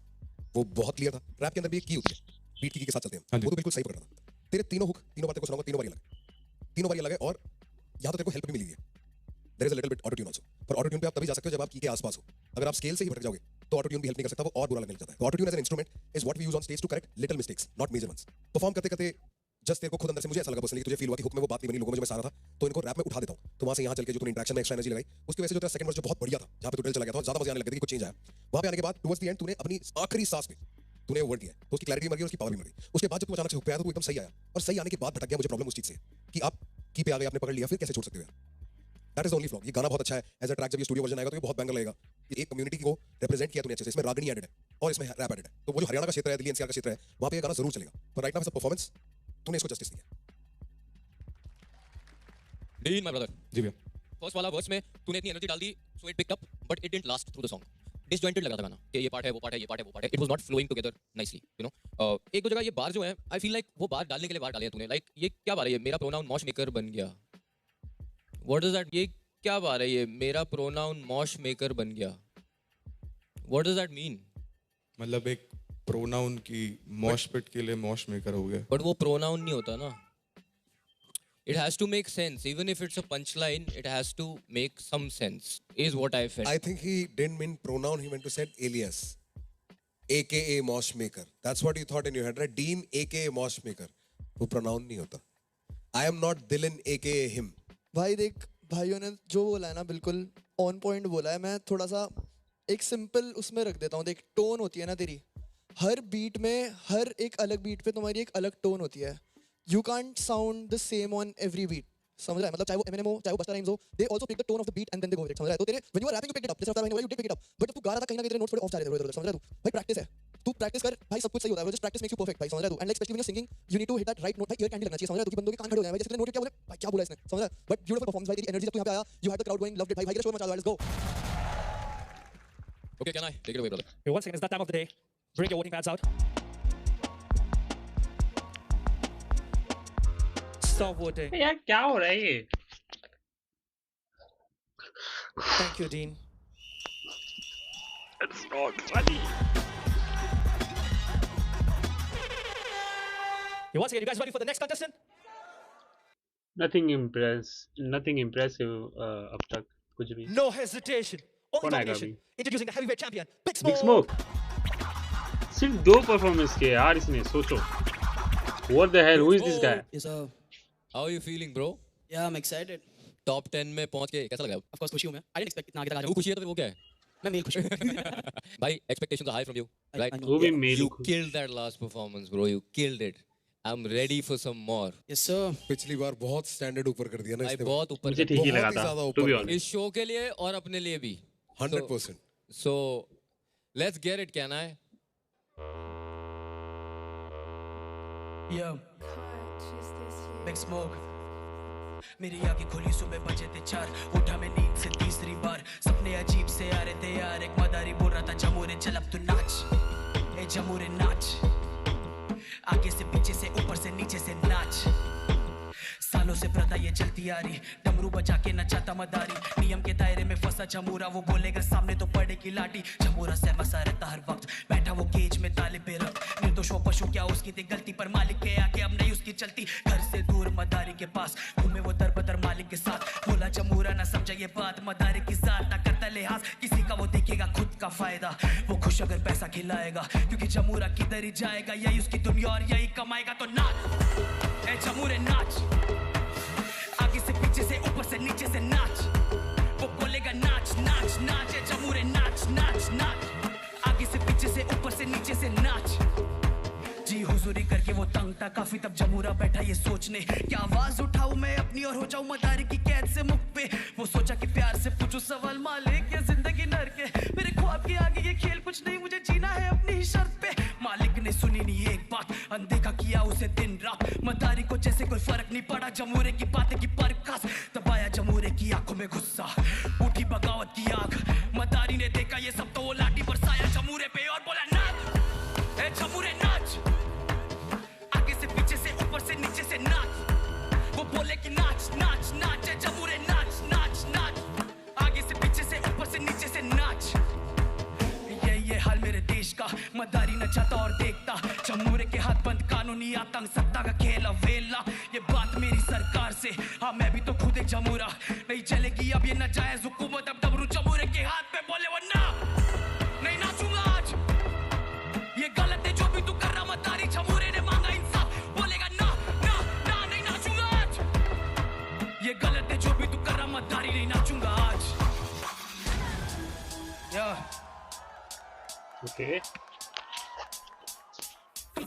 वो बहुत क्लियर था। रैप के अंदर भी एक की होती है, बीट की के साथ चलते हैं, वो तो बिल्कुल सही पकड़ रहा था। तेरे तीनों हुक, तीनों बार तेरे को सुनाऊंगा, तीनों बार ही अलग है, तीनों बार ही अलग है। और यहाँ तो तेरे को हेल्प भी मिली है, there is a little bit auto tune also, पर ऑटो ट्यून पे आप तभी जा सकते हो जब आप की के आसपास हो। अगर आप स्केल से ही भटक जाओगे तो ऑटो ट्यून भी हेल्प नहीं कर सकता, वो और बुरा लगने लग जाता है। Auto tune as an instrument is what we use on stage to correct little mistakes, not major ones. Perform करते करते जस्ट तेरे को खुद अंदर से मुझे ऐसा लगा पर्सनली, तुझे फील हुआ कि हुक में वो बात नहीं बनी, लोगों में जो मैं सारा था, तो इनको रैप में उठा देता हूं। तो वहां से यहां चल के जो तूने इंटरेक्शन में एक्स्ट्रा एनर्जी लगाई, उसकी वजह से जो तेरा सेकंड वर्स जो बहुत बढ़िया था, जहां पे टोटल चला गया था, ज्यादा मजा आने लगा था कि कुछ चेंज आया। वहां पे आने के बाद टुवर्ड्स द एंड तूने अपनी आखिरी सांस में तूने वर्ड दिया, तो उसकी क्लैरिटी मर गई और उसकी पावर भी मर गई। उसके बाद जब तू अचानक से हुक पे आया तो तू एकदम सही आया, और सही आने के बाद भटक गया। मुझे प्रॉब्लम उस चीज से कि आप की पे आ गए, आपने पकड़ लिया, फिर कैसे छोड़ सकते हो यार? That is only flaw. ये गाना बहुत अच्छा है एज अ ट्रैक, जब ये स्टूडियो वर्जन आएगा तो ये बहुत बैंगर लगेगा। एक कम्युनिटी को रिप्रेजेंट किया तूने अच्छे से, इसमें रागनी एडेड है और इसमें रैप एडेड है, तो वो जो हरियाणा का क्षेत्र है, दिल्ली एनसीआर का क्षेत्र है, वहां पे ये गाना जरूर चलेगा। पर right now as a performance तूने इसको जस्टिस दिया। डीन माय ब्रदर, जी भैया, फर्स्ट वाला वर्स में तूने इतनी एनर्जी डाल दी so it picked up but it didn't last through the song. Disjointed लगा था गाना कि ये पार्ट है वो पार्ट है ये पार्ट है वो पार्ट है, it was not flowing together nicely, you know. एक दो जगह ये बार जो है आई फील लाइक वो बार डालने के लिए बार डाले हैं तूने, लाइक ये क्या बार है, ये मेरा प्रोनाउन मॉश मेकर बन गया, व्हाट डज दैट, ये क्या बार है, ये मेरा प्रोनाउन मॉश मेकर बन गया, व्हाट डज दैट मीन? मतलब एक प्रोनाउन की मॉश पिट के लिए मॉश मेकर हो गया। बट वो प्रोनाउन नहीं होता ना, it has to make sense, even if it's a punchline it has to make some sense is what I felt. I think he didn't mean pronoun, he meant to said alias, aka mosh maker. That's what you thought in your head, right? Dean aka mosh maker, वो pronoun नहीं होता। I am not Dylan aka him. भाई देख, भाइयों ने जो बोला है ना बिल्कुल ऑन पॉइंट बोला है। मैं थोड़ा सा एक सिंपल उसमें रख देता हूँ। देख, टोन होती है ना तेरी, हर बीट में, हर एक अलग बीट पे तुम्हारी एक अलग टोन होती है। You can't sound the same on every beat. समझ रहा है? मतलब चाहे वो Eminem हो, चाहे वो Busta Rhymes हो, they also pick the tone of the beat and then they go with it. समझ रहा है? तो तेरे when you are rapping you pick it up, जैसे after you did pick it up, but जब तू गा रहा था कहीं ना कहीं तेरे notes थोड़े off जा रहे थे उधर-उधर, समझ रहा है तू? भाई practice है, तू practice कर, भाई सब कुछ सही होता है, just practice makes you perfect, भाई समझ रहा है तू? And like especially when you're singing, you need to hit that right note, भाई ear candy लगना चाहिए, समझ रहा है तू? कि बंदों के कान खड़े हो जाए, भाई जैसे नोट क्या बोले, भाई क्या बोला इसने, समझ रहा है? But beautiful performance, भाई तेरी energy जब तू यहाँ पे आया, you had the crowd going, loved it, भाई तेरा शोर मचा दो, let's go. Okay, can I take it away, brother? Okay, once again, it's that time of the day. Bring your voting pads out. Stop voting. यार क्या हो रहा है ये? Thank you, Dean. It's not funny. Okay, once again, you guys ready for the next contestant? Nothing impressive अब तक कुछ भी। No hesitation. Only कौन आएगा domination. अभी? Introducing the heavyweight champion, Big Big Smoke. Smoke. सिर्फ 2 परफॉर्मेंस किए यार इसने, सोचो। What the hell? Who is this guy? Yes, sir. How are you feeling, bro? Yeah, I'm excited. Top 10 में पहुंच के कैसा लगा? Of course, खुशी हूँ मैं. I didn't expect इतना आगे तक आ वो जाऊँ. खुशी है तो फिर वो क्या है? मैं मेल खुश हूँ. भाई expectations are high from you, right? I know. वो भी You mail. killed that last performance, bro. You killed it. I'm ready for some more. Yes, sir. पिछली बार बहुत स्टैंडर्ड ऊपर कर दिया ना भाई इसने, बहुत ऊपर मुझे कर ठीक ही बहुत लगा ही था, ज्यादा to ऊपर be था। honest. इस शो के लिए और अपने लिए भी. 100%. So let's get it, can I? Yo. Big Smoke. मेरी आंखें खुली सुबह बजे थे 4, उठा मैं नींद से तीसरी बार, सपने अजीब से आ रहे थे यार, एक मदारी बोल रहा था जमूरे चल अब तू नाच, ए जमूरे नाच, आगे से पीछे से ऊपर से नीचे से नाच, सालों से प्रथा ये चलती आ रही, डमरू बजा के नचाता मदारी, नियम के दायरे में फंसा जमूरा, वो बोलेगा सामने तो पड़ेगी की लाठी जमूरा सहमसा रहता हर वक्त बैठा वो केज में ताले पे रख निर्दोष वो पशु क्या उसकी थी गलती पर मालिक के आगे अब नहीं उसकी चलती घर से दूर मदारी के पास घूमे वो दर बदर मालिक के साथ बोला जमूरा ना समझा ये बात मदारी की जात ना करता लिहाज किसी का वो देखेगा खुद का फायदा वो खुश अगर पैसा खिलाएगा क्योंकि जमूरा किधर ही जाएगा यही उसकी दुनिया और यही कमाएगा तो नाच ए जमूरे नाच आगे से पीछे से ऊपर से नीचे से नाच वो बोलेगा नाच नाच नाच ए जमूरे नाच नाच नाच आगे से पीछे से ऊपर से नीचे से नाच जी हुजूरी करके वो तंग था काफी तब जमूरा बैठा ये सोचने क्या आवाज उठाऊं मैं अपनी और हो जाऊं मदारी की कैद से मुक्त पे वो सोचा कि प्यार से पूछूं सवाल मालिक ये जिंदगी नरक है मेरे ख्वाब के आगे ये खेल कुछ नहीं मुझे जीना है अपनी ही शर्त पे मालिक ने सुनी नहीं एक बात अनदेखा किया उसे दिन रात मदारी को जैसे कोई फर्क नहीं पड़ा जमूरे की बातें की परखास दबाया जमूरे की आंखों में गुस्सा उठी बगावत की आग मदारी ने देखा ये सब तो वो लाठी बरसाया जमूरे पे और बोला नाच ए जमूरे नाच आगे से पीछे से ऊपर से नीचे से नाच वो बोले कि नाच नाच नाच ए जमूरे नाच नाच नाच आगे से पीछे से ऊपर से नीचे से नाच ये हाल मेरे देश का मदारी न चाहता और देखता जमूरे के हाथ बंद कानूनी आतंक सत्ता का खेल अवेला ये बात मेरी सरकार से हाँ मैं भी तो खुद एक जमूरा नहीं चलेगी अब ये नाजायज हुकूमत अब डबरू जमूरे के हाथ पे बोले वो ना नहीं नाचूंगा आज ये गलत है जो भी तू कर रहा मदारी जमूरे ने मांगा इंसाफ बोलेगा ना ना ना नहीं नाचूंगा आज ये गलत है जो भी तू कर रहा मदारी नहीं नाचूंगा आज ओके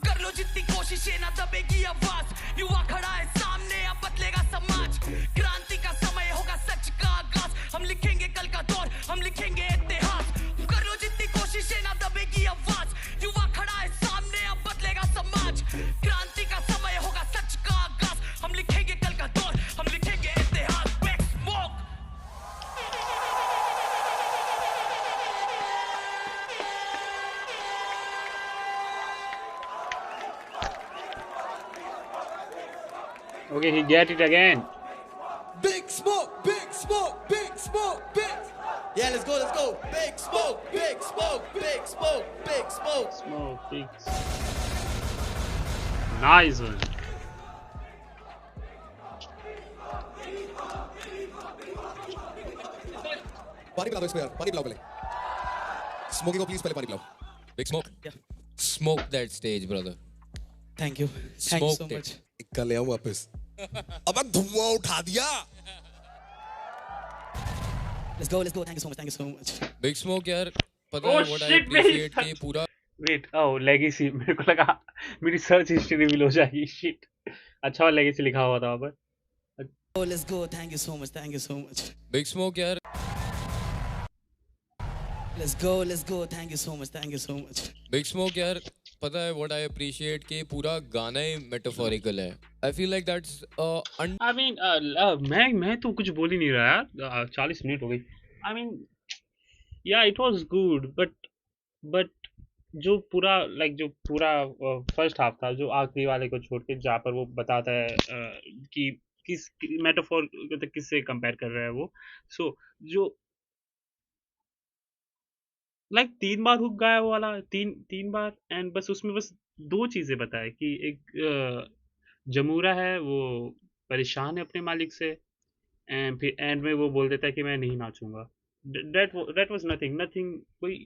कर लो जितनी कोशिशें ना दबेगी आवाज युवा खड़ा है सामने अब बदलेगा समाज क्रांति का समय होगा सच का आगाज हम लिखेंगे कल का दौर हम लिखेंगे इतिहास कर लो जितनी कोशिशें ना दबेगी आवाज युवा खड़ा है सामने अब बदलेगा समाज क्रांति का समय होगा सच का आगाज हम लिखेंगे कल का दौर हम लिखेंगे इतिहास back smoke Okay, he get it again. Big smoke, big smoke, big smoke, big. Yeah, let's go. Big smoke, big smoke, big smoke, big smoke. Smoke, big. Nice one. पानी पिला दो इसको यार, पानी पिलाओ पहले। स्मोकी को प्लीज पहले पानी पिलाओ। Big Smoke. Yeah. Smoke that stage, brother. Thank you. Thank you so much. इक्का ले आऊं वापस। अब धुआं उठा दिया। Let's go. Thank you so much. Thank you so much. Big Smoke यार पता Oh है what I shit, appreciate कि पूरा Wait, oh legacy. मेरे को लगा मेरी सर्च हिस्ट्री रिवील हो जाएगी। Shit. अच्छा लेगेसी लिखा हुआ था वहाँ पर। Oh, let's go. Thank you so much. Thank you so much. Big Smoke यार Let's go. Thank you so much. Thank you so much. Big Smoke यार पता है what I appreciate कि पूरा गाना ही metaphorical है. I feel like that's I mean मैं तो कुछ बोल ही नहीं रहा यार 40 मिनट हो गई. I mean yeah it was good but जो पूरा फर्स्ट हाफ था जो आखिरी वाले को छोड़ के जहाँ पर वो बताता है कि किस मेटाफोर किससे कंपेयर कर रहा है वो सो जो 3 बार हुक गाया वो वाला तीन बार एंड बस उसमें बस 2 चीज़ें बताए कि एक जमूरा है वो परेशान है अपने मालिक से एंड फिर एंड में वो बोल देता है कि मैं नहीं नाचूंगा. दैट वाज नथिंग कोई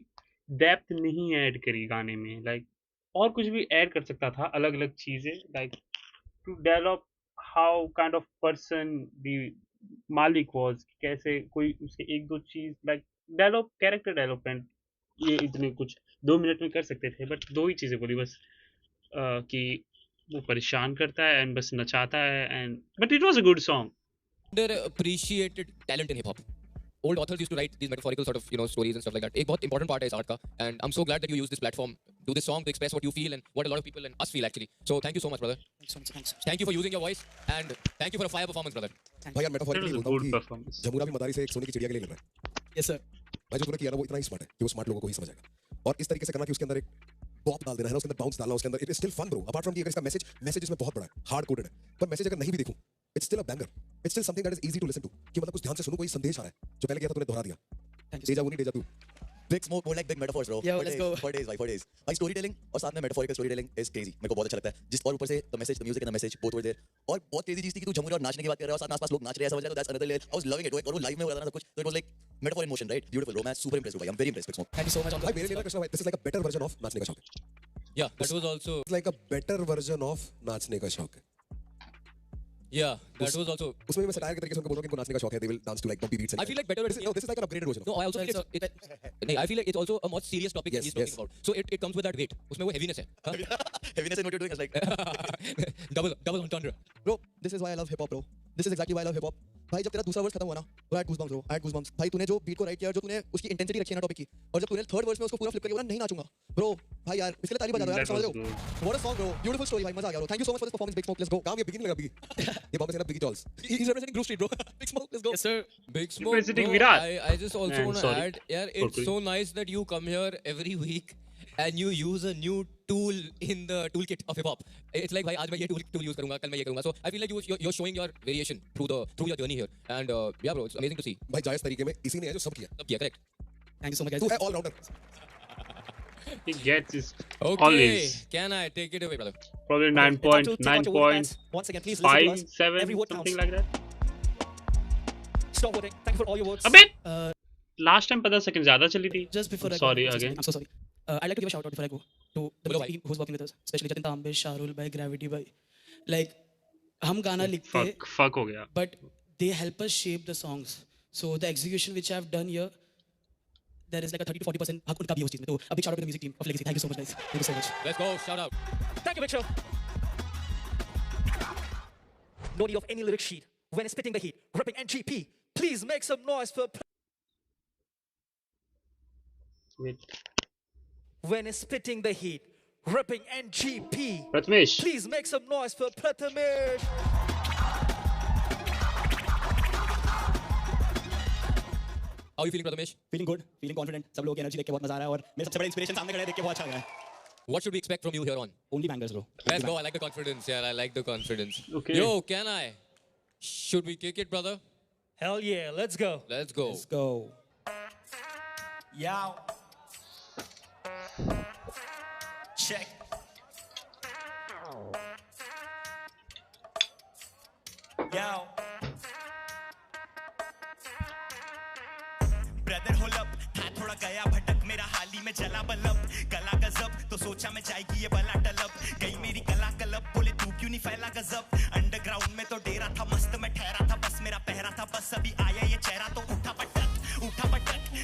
डेप्थ नहीं ऐड करी गाने में और कुछ भी ऐड कर सकता था अलग अलग चीज़ें to develop how kind of person the मालिक वाज कैसे कोई उसके 1-2 चीज़ डेवलप कैरेक्टर डेवलपमेंट ये इतने कुछ 2 मिनट में कर सकते थे बट 2 ही चीज़ें बोली बस कि वो परेशान करता है एंड बस नचाता है and but it was a good song. underappreciated talent in hip hop. Old authors used to write these metaphorical sort of stories and stuff like that. एक बहुत important part है इस art का and I'm so glad that you use this platform do this song to express what you feel and what a lot of people and us feel actually. So thank you so much brother. Thanks. Thank you for using your voice and thank you for a fire performance brother. भाई यार metaphorically बोलता हूं कि जमुरा भी मदारी से एक सोने की चिड़िया के लिए लड़ रहा है. Yes sir. भाई जो तूने किया ना वो इतना ही स्मार्ट है कि वो स्मार्ट लोगों को ही समझ आएगा और इस तरीके से करना कि उसके अंदर एक पॉप डाल देना है ना उसके अंदर बाउंस डालना उसके अंदर it is still fun bro apart from कि अगर इसका मैसेज इसमें बहुत बड़ा है हार्ड कोडेड है पर मैसेज अगर नहीं भी देखूं it's still a banger it's still something that is easy to listen to कि मतलब कुछ ध्यान से सुनो कोई संदेश आ रहा है जो पहले किया था तूने दोहरा दिया. डेजा वू नहीं डेजा तू Big Smoke more like big metaphors, bro. Yo, For let's days, go. for days, भाई, for days. भाई storytelling और साथ में metaphorical storytelling is crazy. मेरे को बहुत अच्छा लगता है. जिस और ऊपर से the message, the music and the message both were there. और बहुत crazy चीज थी कि तू झूम रहा और नाचने की बात कर रहा है और साथ में आसपास लोग नाच रहे हैं, समझ रहा है, तो that's another layer. I was loving it. और वो live में हो रहा था ना सब कुछ. So it was like metaphor in motion, right? Beautiful, bro. मैं super impressed हूँ भाई. I'm very impressed, Big Smoke. Thank you so much, भाई मेरे लिए ना कृष्णा भाई, this is like a better version of नाचने का शौक है. Yeah, that was also. It's like a better version of नाचने का शौक है. Yeah, that was also. उसमें भी मैं सटायर के तरीके से उनको बोलूँ कि इनको नाचने का शौक है. They will dance to like bumpy beats. I feel like better. No, this is like an upgraded version. No, I also feel I feel like it's also a more serious topic Yes, he's talking yes. about. So it comes with that weight. उसमें वो heaviness है. Huh? Heaviness in what you're doing is like. double entendre. Bro, this is why I love hip hop, bro. This is exactly why I love hip hop. भाई जब तेरा दूसरा verse खत्म हुआ ना, I had goosebumps, bro. I had goosebumps. भाई तूने जो बीट को राइट किया और जो तूने उसकी इंटेंसिटी रखी है ना टॉपिक की, और जब तूने थर्ड वर्स में उसको पूरा फ्लिप करके बोला नहीं नाचूंगा, bro. भाई यार इसके लिए ताली बजा दो यार, That समझ was रहे हो? good. What a song, bro. Beautiful story, भाई मजा आ गया, bro. Thank you so much for this performance, Big Smoke. Let's go. काम ये बिगिनिंग लगा बिगी. ये बॉम्बे से ना बिगी joules. He's representing Groove Street, bro. Big Smoke, let's go. Yes, sir. Big Smoke. Visiting Bro, Virat. I just also Man, want to sorry. add, yeah, it's Okay. so nice that you come here every week and you use a new tool in the toolkit of hip hop. It's like, भाई आज मैं ये tool use करूँगा, कल मैं ये करूँगा. So I feel like you're showing your variation through your journey here. And yeah, bro, it's amazing to see. भाई जायज तरीके में इसी ने है जो सब किया. सब किया, correct. Thank you so much, तू guys. है all rounder. He gets his Okay, always can I take it away, brother? probably It's time to take out your voting pads. 9.5, Once again, please listen to us. 7, Every vote something counts. like that. Stop voting. Thank you for all your votes. A bit. Uh, Last time 15 seconds ज़्यादा चली थी. Just before I Sorry go, again. I'm so sorry. I'd like to give a shout out before I go to the Bolo music team who's working with us, especially Jatin Tambe, Shahrul bhai, Gravity bhai. Like, हम गाना लिखते हैं, Fuck हो गया. but they help us shape the songs. So the execution which I've done here, there is like a 30 to 40% हक उनका भी है उस चीज़ में. तो a big shout out to the music team of Legacy. Thank you so much, guys. Thank you so much. Let's go, shout out. Thank you, Big Show. No need of any lyric sheet. When spitting the heat, rapping NGP. Please make some noise for. Wait. When spitting the heat, rapping NGP. Prathamesh. Please make some noise for Prathamesh. How are you feeling, Prathamesh? Feeling good, feeling confident. सब लोगों की energy देख के बहुत मजा आ रहा है और मेरे सबसे बड़ा इंस्पिरेशन सामने खड़े हैं, देख के बहुत अच्छा लग रहा है. What should we expect from you here on? Only bangers, bro. Let's go. I like the confidence. Yeah, I like the confidence. Okay. Yo, can I? Should we kick it, brother? Hell yeah, let's go. Let's go. Let's go. Yow. Check. Yow. Brother होल अप था थोड़ा गया भटक मेरा हाली में जला बलब गला गजब तो सोचा मैं जाएगी ये बला टलब गई मेरी कला कलब बोले तू क्यों नहीं फैला गजब अंडरग्राउंड में तो डेरा था मस्त मैं ठहरा था बस मेरा पहरा था बस अभी आया ये चेहरा तो उठा पटक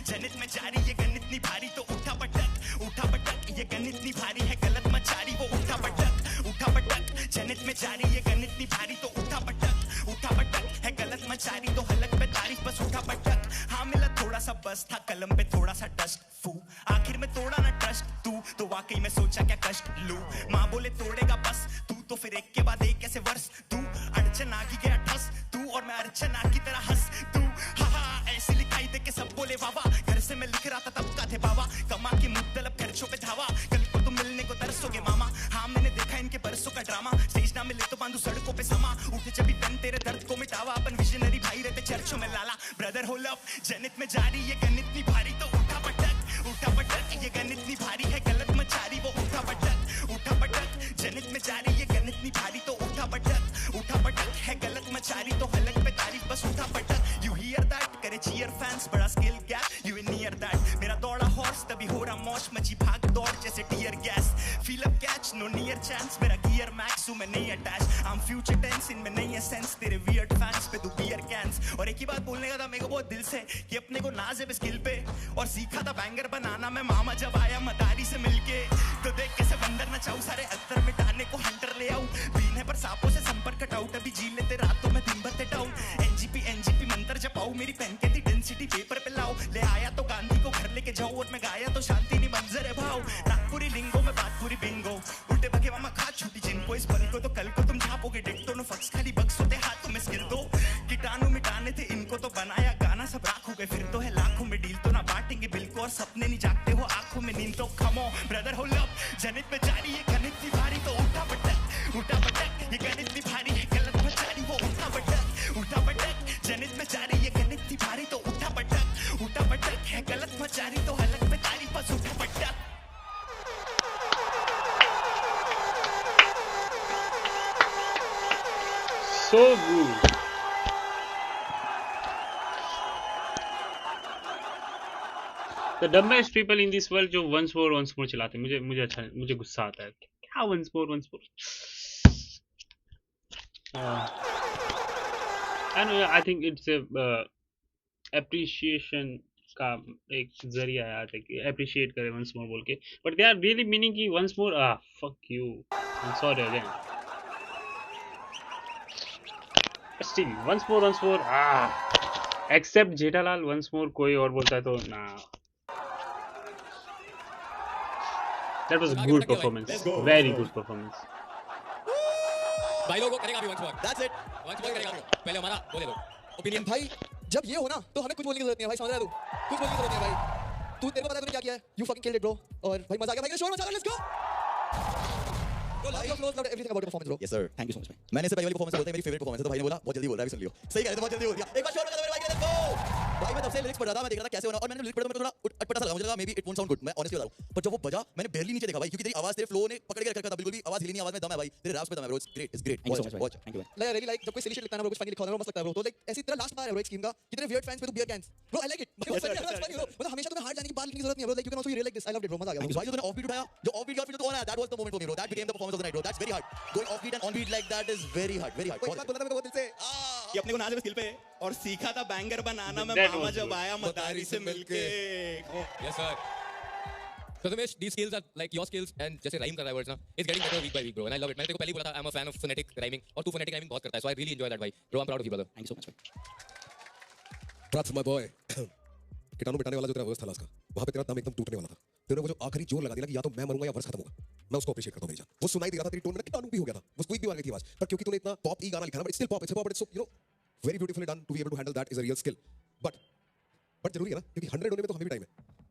जनित में जारी ये गणित नहीं भारी तो उठा पटक ये गणित नहीं भारी है गलत मचारी वो उठा पटक जनित में जारी ये गणित नहीं भारी तो उठा पटक है गलत मचारी तो हलक पे तारीफ बस उठा पटक हाँ मिला थोड़ा सा बस था कलम पे थोड़ा सा डस्ट फू आखिर में तोड़ा ना ट्रस्ट तू तो वाकई में सोचा क्या कष्ट लू माँ बोले तोड़ेगा बस तू तो फिर एक के बाद एक कैसे वर्ष तू अड़चन आ गया ठस तू और मैं अड़चन आ की तरह हंस तू हा ऐसी लिखाई दे के सब बोले वावा घर से मैं लिख रहा था तब का थे बाबा कमा के मुद्दलब खर्चों पे धावा कल को तुम मिलने को तरसोगे मामा हाँ मैंने देखा इनके बरसों का ड्रामा स्टेज ना मिले तो बांधू सड़कों पे समा उठे जब भी पेन तेरे दर्द को मिटावा अपन विजनरी भाई रहते चर्चों में लाला ब्रदर हो लव जनित में जारी ये गणित नहीं भारी तो उठा पटक ये गणित नहीं भारी है गलत मचारी वो उठा पटक जनित में जारी ये गणित नहीं भारी तो उठा पटक है गलत मचारी तो हलक पे तारीफ बस उठा पटक यू हियर दैट करे चीयर फैंस बड़ा skill gap you in near that मेरा दौड़ा हॉर्स तभी हो रहा मौज मची भाग दौड़ जैसे tear gas feel up catch no near chance मेरा गियर मैक्स हूं मैं नहीं attach I am future tense इनमें नहीं है सेंस तेरे वियर्ड फैंस पे तू बियर कैंस और एक ही बात बोलने का था मेरे को बहुत दिल से कि अपने को नाज है स्किल पे और सीखा था बैंगर बनाना मैं मामा जब आया मदारी से मिलके तो देख कैसे बंदर न चाहूं सारे अत्तर मिटाने को हंटर ले आऊं बीन है पर सांपों से संपर्क कटाऊं तभी जी लेते रातों में दिन भर डाउन एनजीपी मंत्र जपाऊं मेरी पेन कहती डेंसिटी पेपर पे लाओ ले आया तो गांधी को घर लेके जाऊं और मैं गाया तो शांति नहीं मंजर है भाव नागपुरी लिंगो में बात पूरी बिंगो उल्टे भगे मामा खा छूटी जिनको इस पल को तो कल को तुम झापोगे डिक दोनों फक्स खाली बक्स होते हाथों में स्किल दो कीटाणु मिटाने थे इनको तो बनाया गाना सब राखोगे फिर तो है लाखों में डील तो ना बांटेंगे बिल को और सपने नहीं जागते हो आंखों में नींद तो खमो ब्रदर हो लव जनित में जारी ये गणित नहीं भारी तो उठा पटक ये गणित नहीं भारी है गलत मचारी वो उठा पटक जनित में जारी ये गणित नहीं भारी तो उठा पटक है गलत मचारी तो हलक पे नाजूक पट्ट्यात So good. The dumbest people in this world जो once more चलाते हैं, मुझे अच्छा, मुझे गुस्सा आता है, क्या once more I think it's a appreciation का एक जरिया है, I think appreciate करे once more बोल के, but they are really meaning कि once more fuck you, I'm sorry again, still once more except Jethalal once more कोई और बोलता है तो ना. That was a good performance. Very good performance. भाई लोगों करेगा भी once more. That's it. Once more करेगा. पहले हमारा बोले दो. Opinion. भाई जब ये हो ना तो हमें कुछ बोलने की जरूरत नहीं है भाई, समझ रहा है तू? कुछ बोलने की जरूरत नहीं है भाई. तू तेरे को पता है तूने क्या किया है? You fucking killed it bro. और भाई मजा आ गया भाई, शोर मचा रहा, let's go. Go love your flows, love everything about your performance bro. Yes sir. Thank you so much भाई. मैंने इससे पहले वाली परफॉर्मेंस बोलता है मेरी फेवरेट परफॉर्मेंस है, तो भाई ने बोला बहुत जल्दी बोल रहा है, अभी सुन लियो. सही कह रहे थे, बहुत जल्दी बोल दिया. एक बार शोर मचा दो मेरे भाई के लिए, let's go. भाई मैं तब से लिरिक्स पढ़ रहा था, मैं देख रहा था कैसे होना, और मैंने लिरिक्स पढ़ा तो मेरे को थोड़ा अटपटा सा लगा, मुझे लगा may be it won't sound good, मैं ऑनेस्टली बता रहा हूं, पर जब वो बजा मैंने barely नीचे देखा भाई, क्योंकि तेरी आवाज तेरे फ्लो ने पकड़ के रखा था, बिल्कुल भी आवाज हिली नहीं, आवाज में दम है भाई, तेरे रैप्स में दम है bro, it's great, it's great. Thank you so much. Watch. Thank you. Like I really like जब कोई silly shit लिखता है ना bro, कुछ funny लिखा होता है मस्त लगता है bro, तो like ऐसी तरह लास्ट बार है bro एक स्कीम का, कितने weird fans पे तू beer cans bro, I like it. मतलब हमेशा तुम्हें हार्ड जाने की बात लिखने की जरूरत नहीं है bro, like you can also be real like this, I loved it bro, मजा आ गया भाई जो तूने offbeat उठाया, जो offbeat का फिर तो कौन है, that was the moment for me bro, that became the performance of the night bro, that's very hard. Going offbeat and onbeat like that is very hard, very hard. कोई बात बोला था मेरे को बहुत दिल से, ये अपने को नाचे में स्किल पे और सीखा था बैंगर बनाना में That मामा was जब good. आया मदारी से मिलके. Yes sir. So Ramesh, these skills are like your skills and जैसे rhyme कर रहा है words ना, it's getting better week by week bro, and I love it. मैंने तेरे को पहले ही बोला था I'm a fan of phonetic rhyming, और तू phonetic rhyming बहुत करता है, so I really enjoy that भाई. Bro, I'm proud of you brother. Thank you so much भाई. Prath my boy. कीटाणु मिटाने वाला जो तेरा वर्स था लास्ट का, वहां पे तेरा दम एकदम टूटने वाला था. तूने वो जो आखिरी जोर लगा दिया कि या तो मैं मरूंगा या वर्स खत्म होगा, मैं उसको अप्रिशिएट करता हूं मेरी जान. वो सुनाई दे रहा था तेरी टोन में, कीटाणु भी हो गया था, वो स्क्वीक भी मार गई थी आवाज, पर क्योंकि तूने इतना पॉप ई गाना लिखा ना, but still pop, it's pop, but it's so you know very beautifully done to be able to handle that is a real skill. But जरूरी है ना, क्योंकि 100 होने में तो हमें भी टाइम है.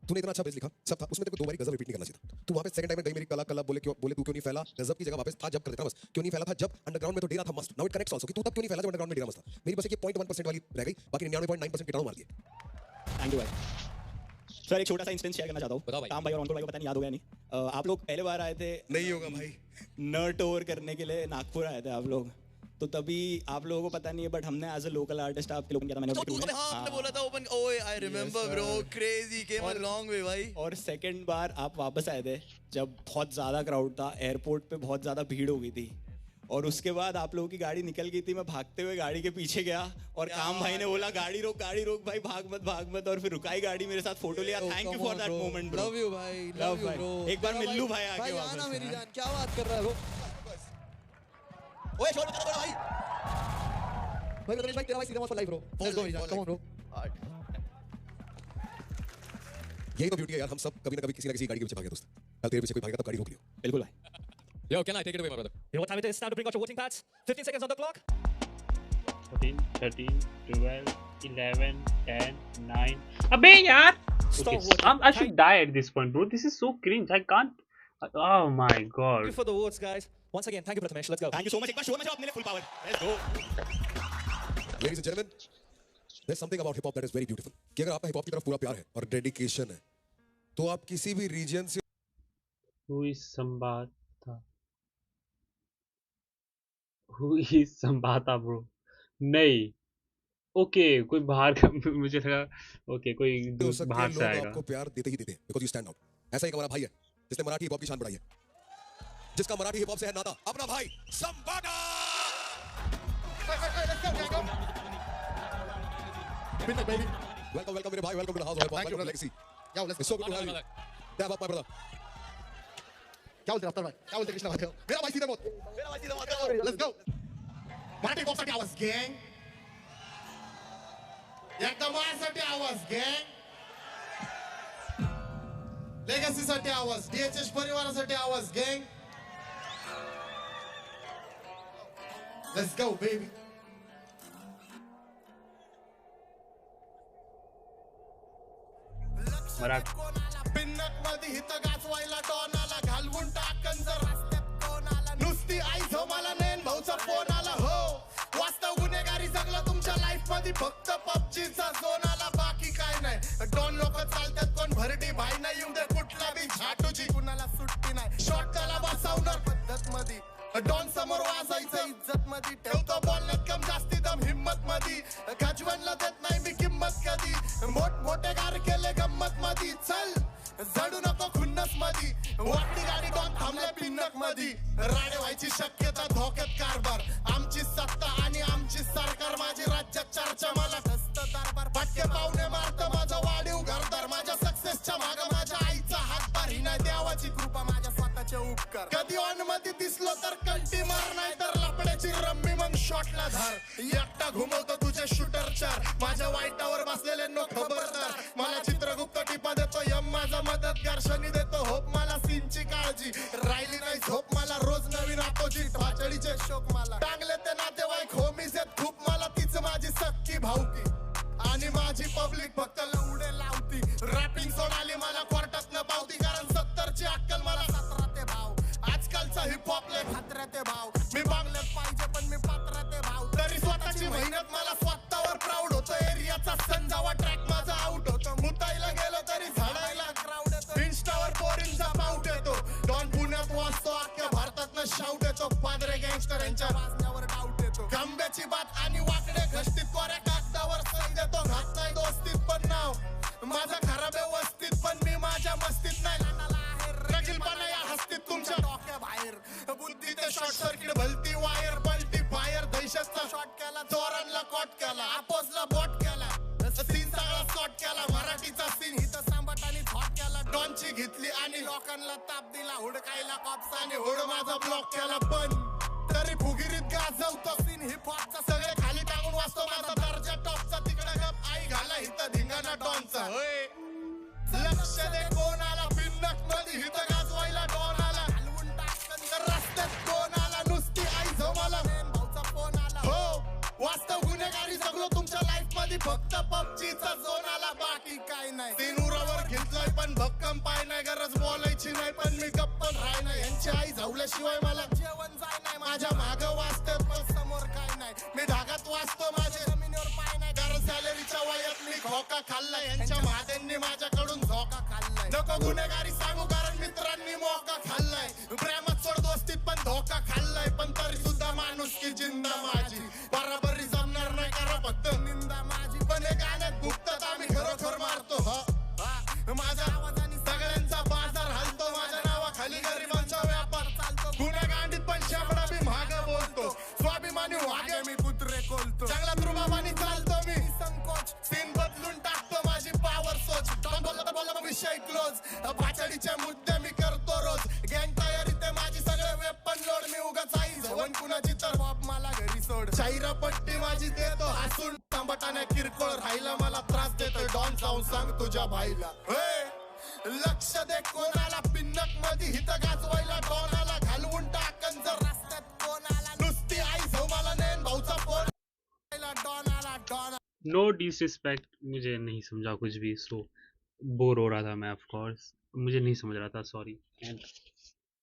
तूने इतना अच्छा बेस लिखा, सब था, उसमें तेरे को दो बार गजल रिपीट नहीं करना चाहिए था. तू वहां पे सेकंड टाइम में गई मेरी कला कला बोले तू क्यों नहीं फैला, गजब की जगह वापस था जब कर देता बस, क्यों नहीं फैला था जब अंडरग्राउंड में तो डेरा था मस्त. नाउ इट कनेक्ट्स आल्सो कि तू तब क्यों नहीं फैला जब अंडरग्राउंड में डेरा मस्त था. मेरी बस एक 0.1% वाली रह गई, बाकी 99.9% कीटाणु मार दिए. थैंक यू भाई. सर एक छोटा सा इंसिडेंट शेयर करना चाहता हूँ. बताओ भाई. काम भाई और अंकुर भाई को पता नहीं याद हो गया नहीं. आप लोग पहले बार आए थे, नहीं होगा भाई. नर्ड टूर करने के लिए नागपुर आए थे आप लोग, तो तभी आप लोगों को पता नहीं है बट हमने एज अ लोकल आर्टिस्ट आपके लोगों किया था. मैंने तो तूने हाँ हमने बोला था ओपन, ओए I remember bro, crazy came a long way भाई. और सेकंड बार आप वापस आए थे जब बहुत ज़्यादा क्राउड था, एयरपोर्ट पे बहुत ज़्यादा भीड़ हो गई थी, और उसके बाद आप लोगों की गाड़ी निकल गई थी, मैं भागते हुए गाड़ी के पीछे गया और काम भाई ने बोला गाड़ी रोक भाई, भाग मत, और फिर रुकाई गाड़ी, मेरे साथ फोटो लिया. Thank you for that moment bro. Love you भाई, लव यू ब्रो. एक बार मिल लूं भाई आके भाई वापस. आना मेरी जान, क्या बात कर रहा है ब्रो. ओए शोर मचा दो भाई. भाई रमेश भाई तेरा भाई सीधा मत for life bro. Let's go come on bro. यही तो ब्यूटी है यार, हम सब कभी ना कभी किसी ना किसी गाड़ी के पीछे भागे दोस्त. कल तेरे पीछे कोई भागेगा तो गाड़ी रोक लियो. बिल्कुल भाई. Yo, can I take it away my brother? You know what time it is? Time to bring out your voting pads. 15 seconds on the clock. 14, 13, 12, 11, 10, 9. अबे यार! Okay, I should die at this point, bro. This is so cringe. I can't. Oh my god. Thank you for the votes, guys. Once again, thank you, Prathamesh. Let's go. Thank you so much. एक बार शोर में जाओ अपने लिए full power. Let's go. Ladies and gentlemen, there's something about hip hop that is very beautiful. कि अगर आपका hip hop की तरफ पूरा प्यार है और डेडिकेशन है, तो आप किसी भी रीजन से Who is Sambata? Who is Sambata, bro? नहीं. ओके, कोई बाहर का मुझे लगा. ओके, कोई हो सकते बाहर हैं से लोग आएगा. आपको प्यार देते ही देते हैं because you stand out. ऐसा एक हमारा भाई है जिसने मराठी हिप हॉप की शान बढ़ाई है, जिसका मराठी हिप हॉप से है नाता, अपना भाई संबाटा. Welcome मेरे भाई, welcome to the house of hip hop. Welcome to Legacy. Yo, let's It's so good to have you. Dab up my brother. क्या बोलते रफ्तार भाई, क्या बोलते कृष्णा भाई. मेरा भाई सीधे मत. Let's go. मराठी पॉपसाठी आवाज गँग, एकदा माझ्यासाठी आवाज गँग, लेगसीसाठी आवाज, डीएचएस परिवारासाठी आवाज गँग. Let's go baby. मराठी. पिन्नक मध्ये हित गाजवायला डॉनाला घालवून टाकन जर नुसती आई झोमाला नेन भाऊचा फोन आला. हो वास्तव गुन्हेगारी जगला तुमच्या लाईफ मध्ये, फक्त पबजीचा झोन आला, बाकी काय नाही. डॉन लोक चालतात कोण भरडी भाई नाही, येऊ दे कुठला झाटूची कुणाला सुट्टी नाही शॉट त्याला बसवणार पद्धत मध्ये डॉन समोर वाजायचं इज्जत मध्ये ठेवतो बोलण्यात कम जास्ती दम हिम्मत मध्ये गजवणला देत नाही मी किंमत कधी मोठे गार केले गंमत मध्ये चल जडू नको खुन्नस मधी वाटली गाडी डॉन थांबल्या पिन्नक मधी राडे व्हायची शक्यता धोक्यात कारभार आमची सत्ता आणि आमची सरकार माझी राज्यात चर्चा मला हस्त दरबार पटके पाहुणे मारत माझा वाढीव घरदार माझ्या सक्सेसच्या माग माझ्या आईचा हातभार ही नाही देवाची कृपा माझ्या स्वतःचे उपकार कधी ऑन मध्ये दिसलो तर कंटी मार नाही तर लपड्याची रम्मी मग शॉटला धार एकटा घुमवतो तुझे शूटर चार माझ्या वाईटावर बसलेले नो खबरदार मला चित्रगुप्त टिपा देतो यम माझा मदतगार शनी देतो होप मला सीनची काळजी राहिली नाही झोप मला रोज नवीन अपोजिट भाचडीचे शोक मला टांगले ते नातेवाईक होमीज आहेत खूप मला तीच माझी सक्की भाऊकी आणि माझी पब्लिक फक्त लवडे लावती रॅपिंग सोडाली मला कोर्टात न पावती कारण 70ची अक्कल मला 17 ते भाव आजकालचा हिप हॉप ले खात्रा ते भाव मी बांगल्यात पाहिजे पण मी पात्रा ते भाव तरी स्वतःची मेहनत मला स्वतःवर प्राऊड होतो एरियाचा संजावा ट्रॅक माझा आउट होतो मुताईला गेलो तरी झाडायला क्राऊड येतो इंस्टावर पोरींचा पाऊट येतो डॉन पुण्यात वाचतो अख्ख्या भारतात शाऊट येतो पादरे गँगस्टर यांच्या वाजण्यावर डाऊट येतो गंब्याची बात आणि वाकडे घष्टीत कोऱ्या कागदावर सही देतो घात नाही दोस्तीत पण नाव माझा खराब व्यवस्थित पण मी माझ्या मस्तीत नाही रगीलपणा या हस्तीत तुमच्या डोक्या बाहेर बुद्धी ते शॉर्ट सर्किट भलती वायर पलटी फायर दहशतचा शॉट केला चोरांना कॉट केला आपोसला बॉट केला सीन सगळा शॉट केला मराठीचा सीन हिथं सांबटाने थॉट केला डॉनची घेतली आणि लोकांना ताप दिला हुडकायला कॉप्साने हुड माझा ब्लॉक केला पण तरी फुगिरीत गाजवतो सीन हिप हॉपचा सगळे खाली टाकून वाचतो माझा दर्जा टॉपचा तिकडे गप आई घाला हिथं धिंगाणा डॉनचा होय लक्ष दे कोणाला पिन्नक मध्ये हिथं गाजवायला डॉन आला हलवून टाकन तर रस्त्यात कोण आला नुसती आई झोमाला भाऊचा फोन आला हो वास्तव गुन्हेगारी जगलो तुमच्या लाईफ मध्ये फक्त पबजीचा झोन आला बाकी काय नाही तीनुरावर घेतलाय पण भक्कम पाय नाही गरज बोलायची नाही पण मी गप्पन राय नाही यांची आई झावल्याशिवाय मला जेवण जाय नाही माझ्या माग वाचते पण समोर काय नाही मी ढागात वाचतो माझ्या जमिनीवर पाय नाही गरज सॅलरीच्या वयात मी खोका खाल्लाय यांच्या महादेंनी माझ्याकडून झोका खाल्लाय नको गुन्हेगारी सांगू कारण मित्रांनी मोका खाल्लाय प्रेमात सोड दोस्तीत पण धोका खाल्लाय पण तरी सुद्धा माणूस की जिंदा माझी बराबरी जमणार नाही करा फक्त निंदा माझी पण हे गाण्यात भुकतात आम्ही खरोखर मारतो माझ्या आवाजाने सगळ्यांचा बाजार हलतो माझ्या नावाखाली गरिबांचा व्यापार चालतो गुन्हेगांडीत पण शाबडा मी माग बोलतो स्वाभिमानी वागे मी कुत्रे कोलतो चांगला रुबाबानी चालतो मी संकोच सीन बदलून टाकतो माझी पावर सोच डॉन बोलला तर बोलला मग विषय क्लोज भाचडीचे मुद्दे मी करतो रोज गँग तयारी ते माझी सगळे वेपन लोड मी उगाच आई जवण कुणाची तर बाप मला घरी सोड शाहिरा पट्टी माझी देतो हसून तांबटाने किरकोळ राहिला मला त्रास देतो डॉन जाऊन सांग तुझ्या भाईला लक्ष दे कोणाला पिन्नक मध्ये हिथं गाजवायला डॉन आला घालवून टाकन जर रस्त्यात कोण आला नुसती आई झोमाला नेन भाऊचा फोन डॉन आला डॉन नो डिसरिस्पेक्ट मुझे नहीं समझा कुछ भी सो बोर हो रहा था मैं ऑफ कोर्स मुझे नहीं समझ रहा था सॉरी एंड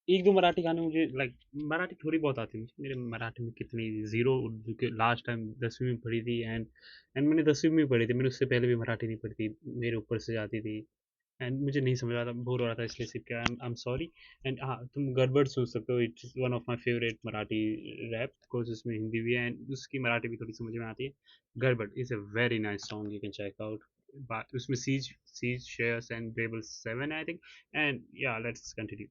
एक दो मराठी गाने मुझे लाइक मराठी थोड़ी बहुत आती है मुझे मेरे मराठी में कितनी ज़ीरो उर्दू के लास्ट टाइम 10वीं में पढ़ी थी एंड मैंने 10वीं में पढ़ी थी मैंने उससे पहले भी मराठी नहीं पढ़ी थी मेरे ऊपर से जाती थी एंड मुझे नहीं समझ रहा था बोर हो रहा था इसलिए सिर्फ क्या आई एम सॉरी एंड हाँ तुम गड़बड़ सुन सकते हो it's one of my favourite Marathi rap course उसमें हिंदी भी है एंड उसकी मराठी भी थोड़ी समझ में आती है गड़बड़ is a very nice song you can check out उसमें सीज शेयर्स एंड ब्रेबल 7 आई थिंक एंड या लेट्स कंटिन्यू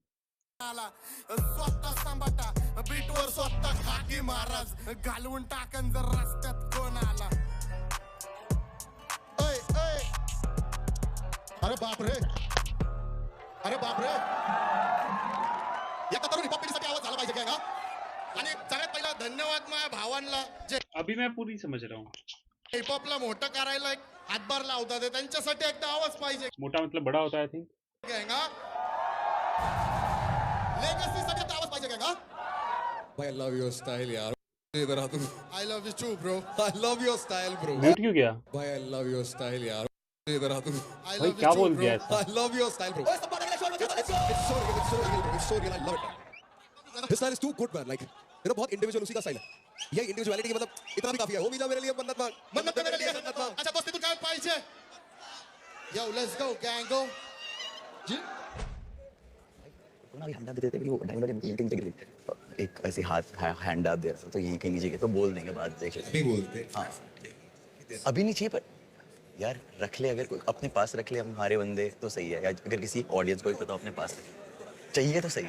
स्वतः सांबाटा बीटवर स्वतः खाकी महाराज घालवून टाकन जर रस्त्यात कोण आला अरे बाप रे या तरुण हिप हॉप पिढीसाठी आवाज झाला पाहिजे काय ना आणि सगळ्यात पहिला धन्यवाद माझ्या भावांना जे अभी मैं पूरी समझ रहा हूँ हिप हॉपला मोठं करायला एक हातभार लावतात त्यांच्यासाठी एकदा आवाज पाहिजे मोटा मतलब बड़ा होता है आई थिंक काय ना लेगसी साठी एकदा आवाज पाहिजे काय ना भाई I love your style यार इधर आ तू I love you too bro I love your style bro mute क्यों गया भाई I love your style यार इधर आ तू भाई क्या बोल दिया ऐसा I love your style bro it's so real I love it this style is too good man like you know बहुत इंडिविजुअल उसी का स्टाइल है ये इंडिविजुअलिटी की मतलब इतना भी काफी है हो भी जा मेरे लिए मन्नत मांग मेरे लिए अच्छा दोस्ती तू काय पाहिजे yo let's go gang go जी ना अभी हैंड देते थे वो डायमंड वाली मीटिंग पे गई एक ऐसे हाथ हैंड डाल दे रहा था तो यहीं कहीं नीचे गए तो बोल देंगे बाद देख अभी बोलते हाँ अभी नहीं चाहिए पर यार रख ले अगर कोई अपने पास रख ले हमारे बंदे तो सही है, या अगर किसी ऑडियंस को भी पता अपने पास चाहिए तो सही,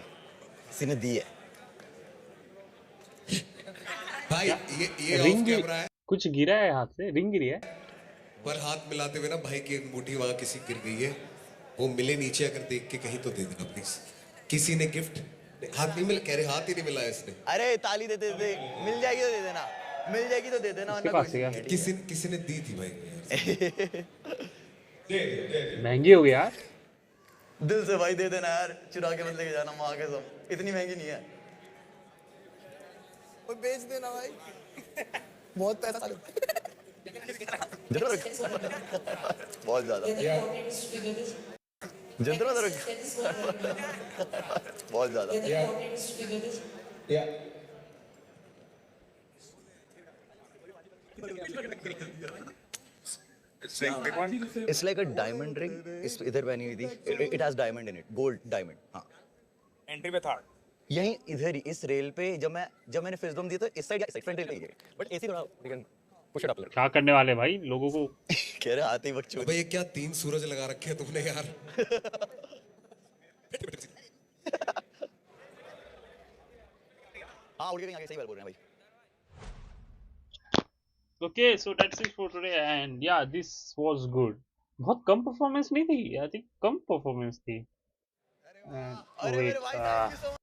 किसी ने दी है भाई ये रिंग ऑफ कैमरा है कुछ गिरा है हाथ से, रिंग गिरी है। पर हाथ मिलाते हुए ना भाई की एक मुट्ठी वहां किसी गिर गई है, वो मिले नीचे, अगर देख के कहीं तो दे देना प्लीज। किसी ने गिफ्ट हाथ नहीं मिला, कह रहे हाथ ही नहीं मिला है इसने। अरे ताली देते थे, मिल जाएगी तो दे देना, मिल जाएगी तो दे देना, वरना कोई नहीं है। किसी ने दी थी भाई। महंगी हो गई यार। दिल से भाई दे देना यार, चुरा के मत लेके जाना माँ के सब, इतनी महंगी नहीं है। वो बेच देना भाई, बहुत पैसा बहुत ज्यादा जनता बहुत ज्यादा It's like a diamond ring. इस इधर पहनी हुई थी. It has diamond in it. Gold diamond. हाँ. एंट्री पे था यहीं इधर ही इस रेल पे जब मैंने फिजदम दिया तो इस साइड फ्रंट रेल पे ही गए. बट ऐसे थोड़ा लेकिन पुश इट अप. क्या करने वाले भाई लोगों को? कह रहे आते ही बच्चों. अबे ये क्या 3 सूरज लगा रखे हैं तुमने यार? हाँ उड़ के आगे सही बात बोल रहे हैं भाई. Okay, so that's it for today and yeah, this was good. बहुत कम परफॉर्मेंस नहीं थी, आई थिंक कम परफॉर्मेंस थी. अरे मेरे भाई थैंक यू सो मच.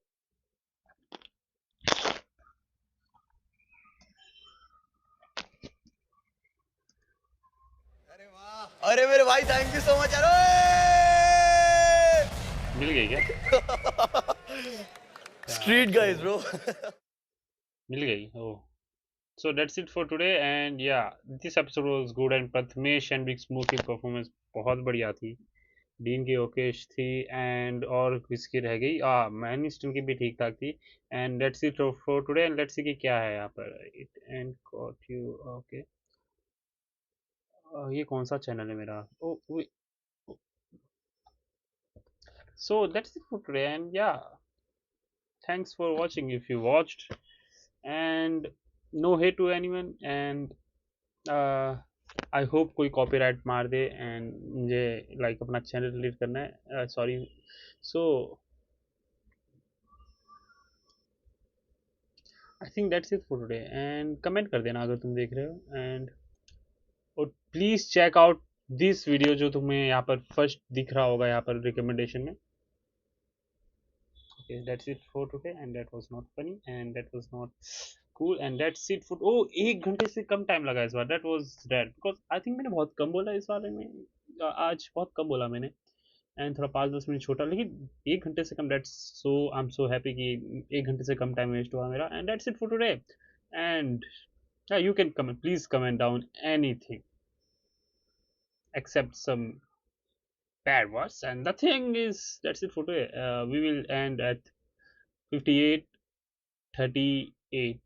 अरे मेरे भाई थैंक यू सो मच. अरे मिल गई क्या? Street guys bro. मिल गई. Oh. So that's it for today and yeah, this episode was good and Prathmesh and Big Smoke की performance बहुत बढ़िया थी. डीन की ओकेश थी and और किसकी रह गई? मैनिस्टन की भी ठीक ठाक थी. And that's it for today and let's see कि क्या है यहाँ पर. It and caught you. Okay. ये कौन सा चैनल है मेरा? Oh wait. So that's it for today and yeah, thanks for watching if you watched and no hate to anyone and I hope कोई copyright मार दे and मुझे like अपना channel delete करना है. Sorry. So I think that's it for today and comment कर देना अगर तुम देख रहे हो and और please check out this video जो तुम्हें यहाँ पर first दिख रहा होगा यहाँ पर recommendation में. Okay, that's it for today and that was not funny and that was not cool and that's it for. Oh, 1 घंटे से कम टाइम लगा इस बार. That was that because I think मैंने बहुत कम बोला इस वाले में. आज बहुत कम बोला मैंने and थोड़ा 5-10 मिनट छोटा, लेकिन 1 घंटे से कम. That's so I'm so happy कि 1 घंटे से कम टाइम वेस्ट हुआ मेरा and that's it for today and yeah, you can comment, please comment down anything except some bad words and the thing is that's it for today. We will end at 58:38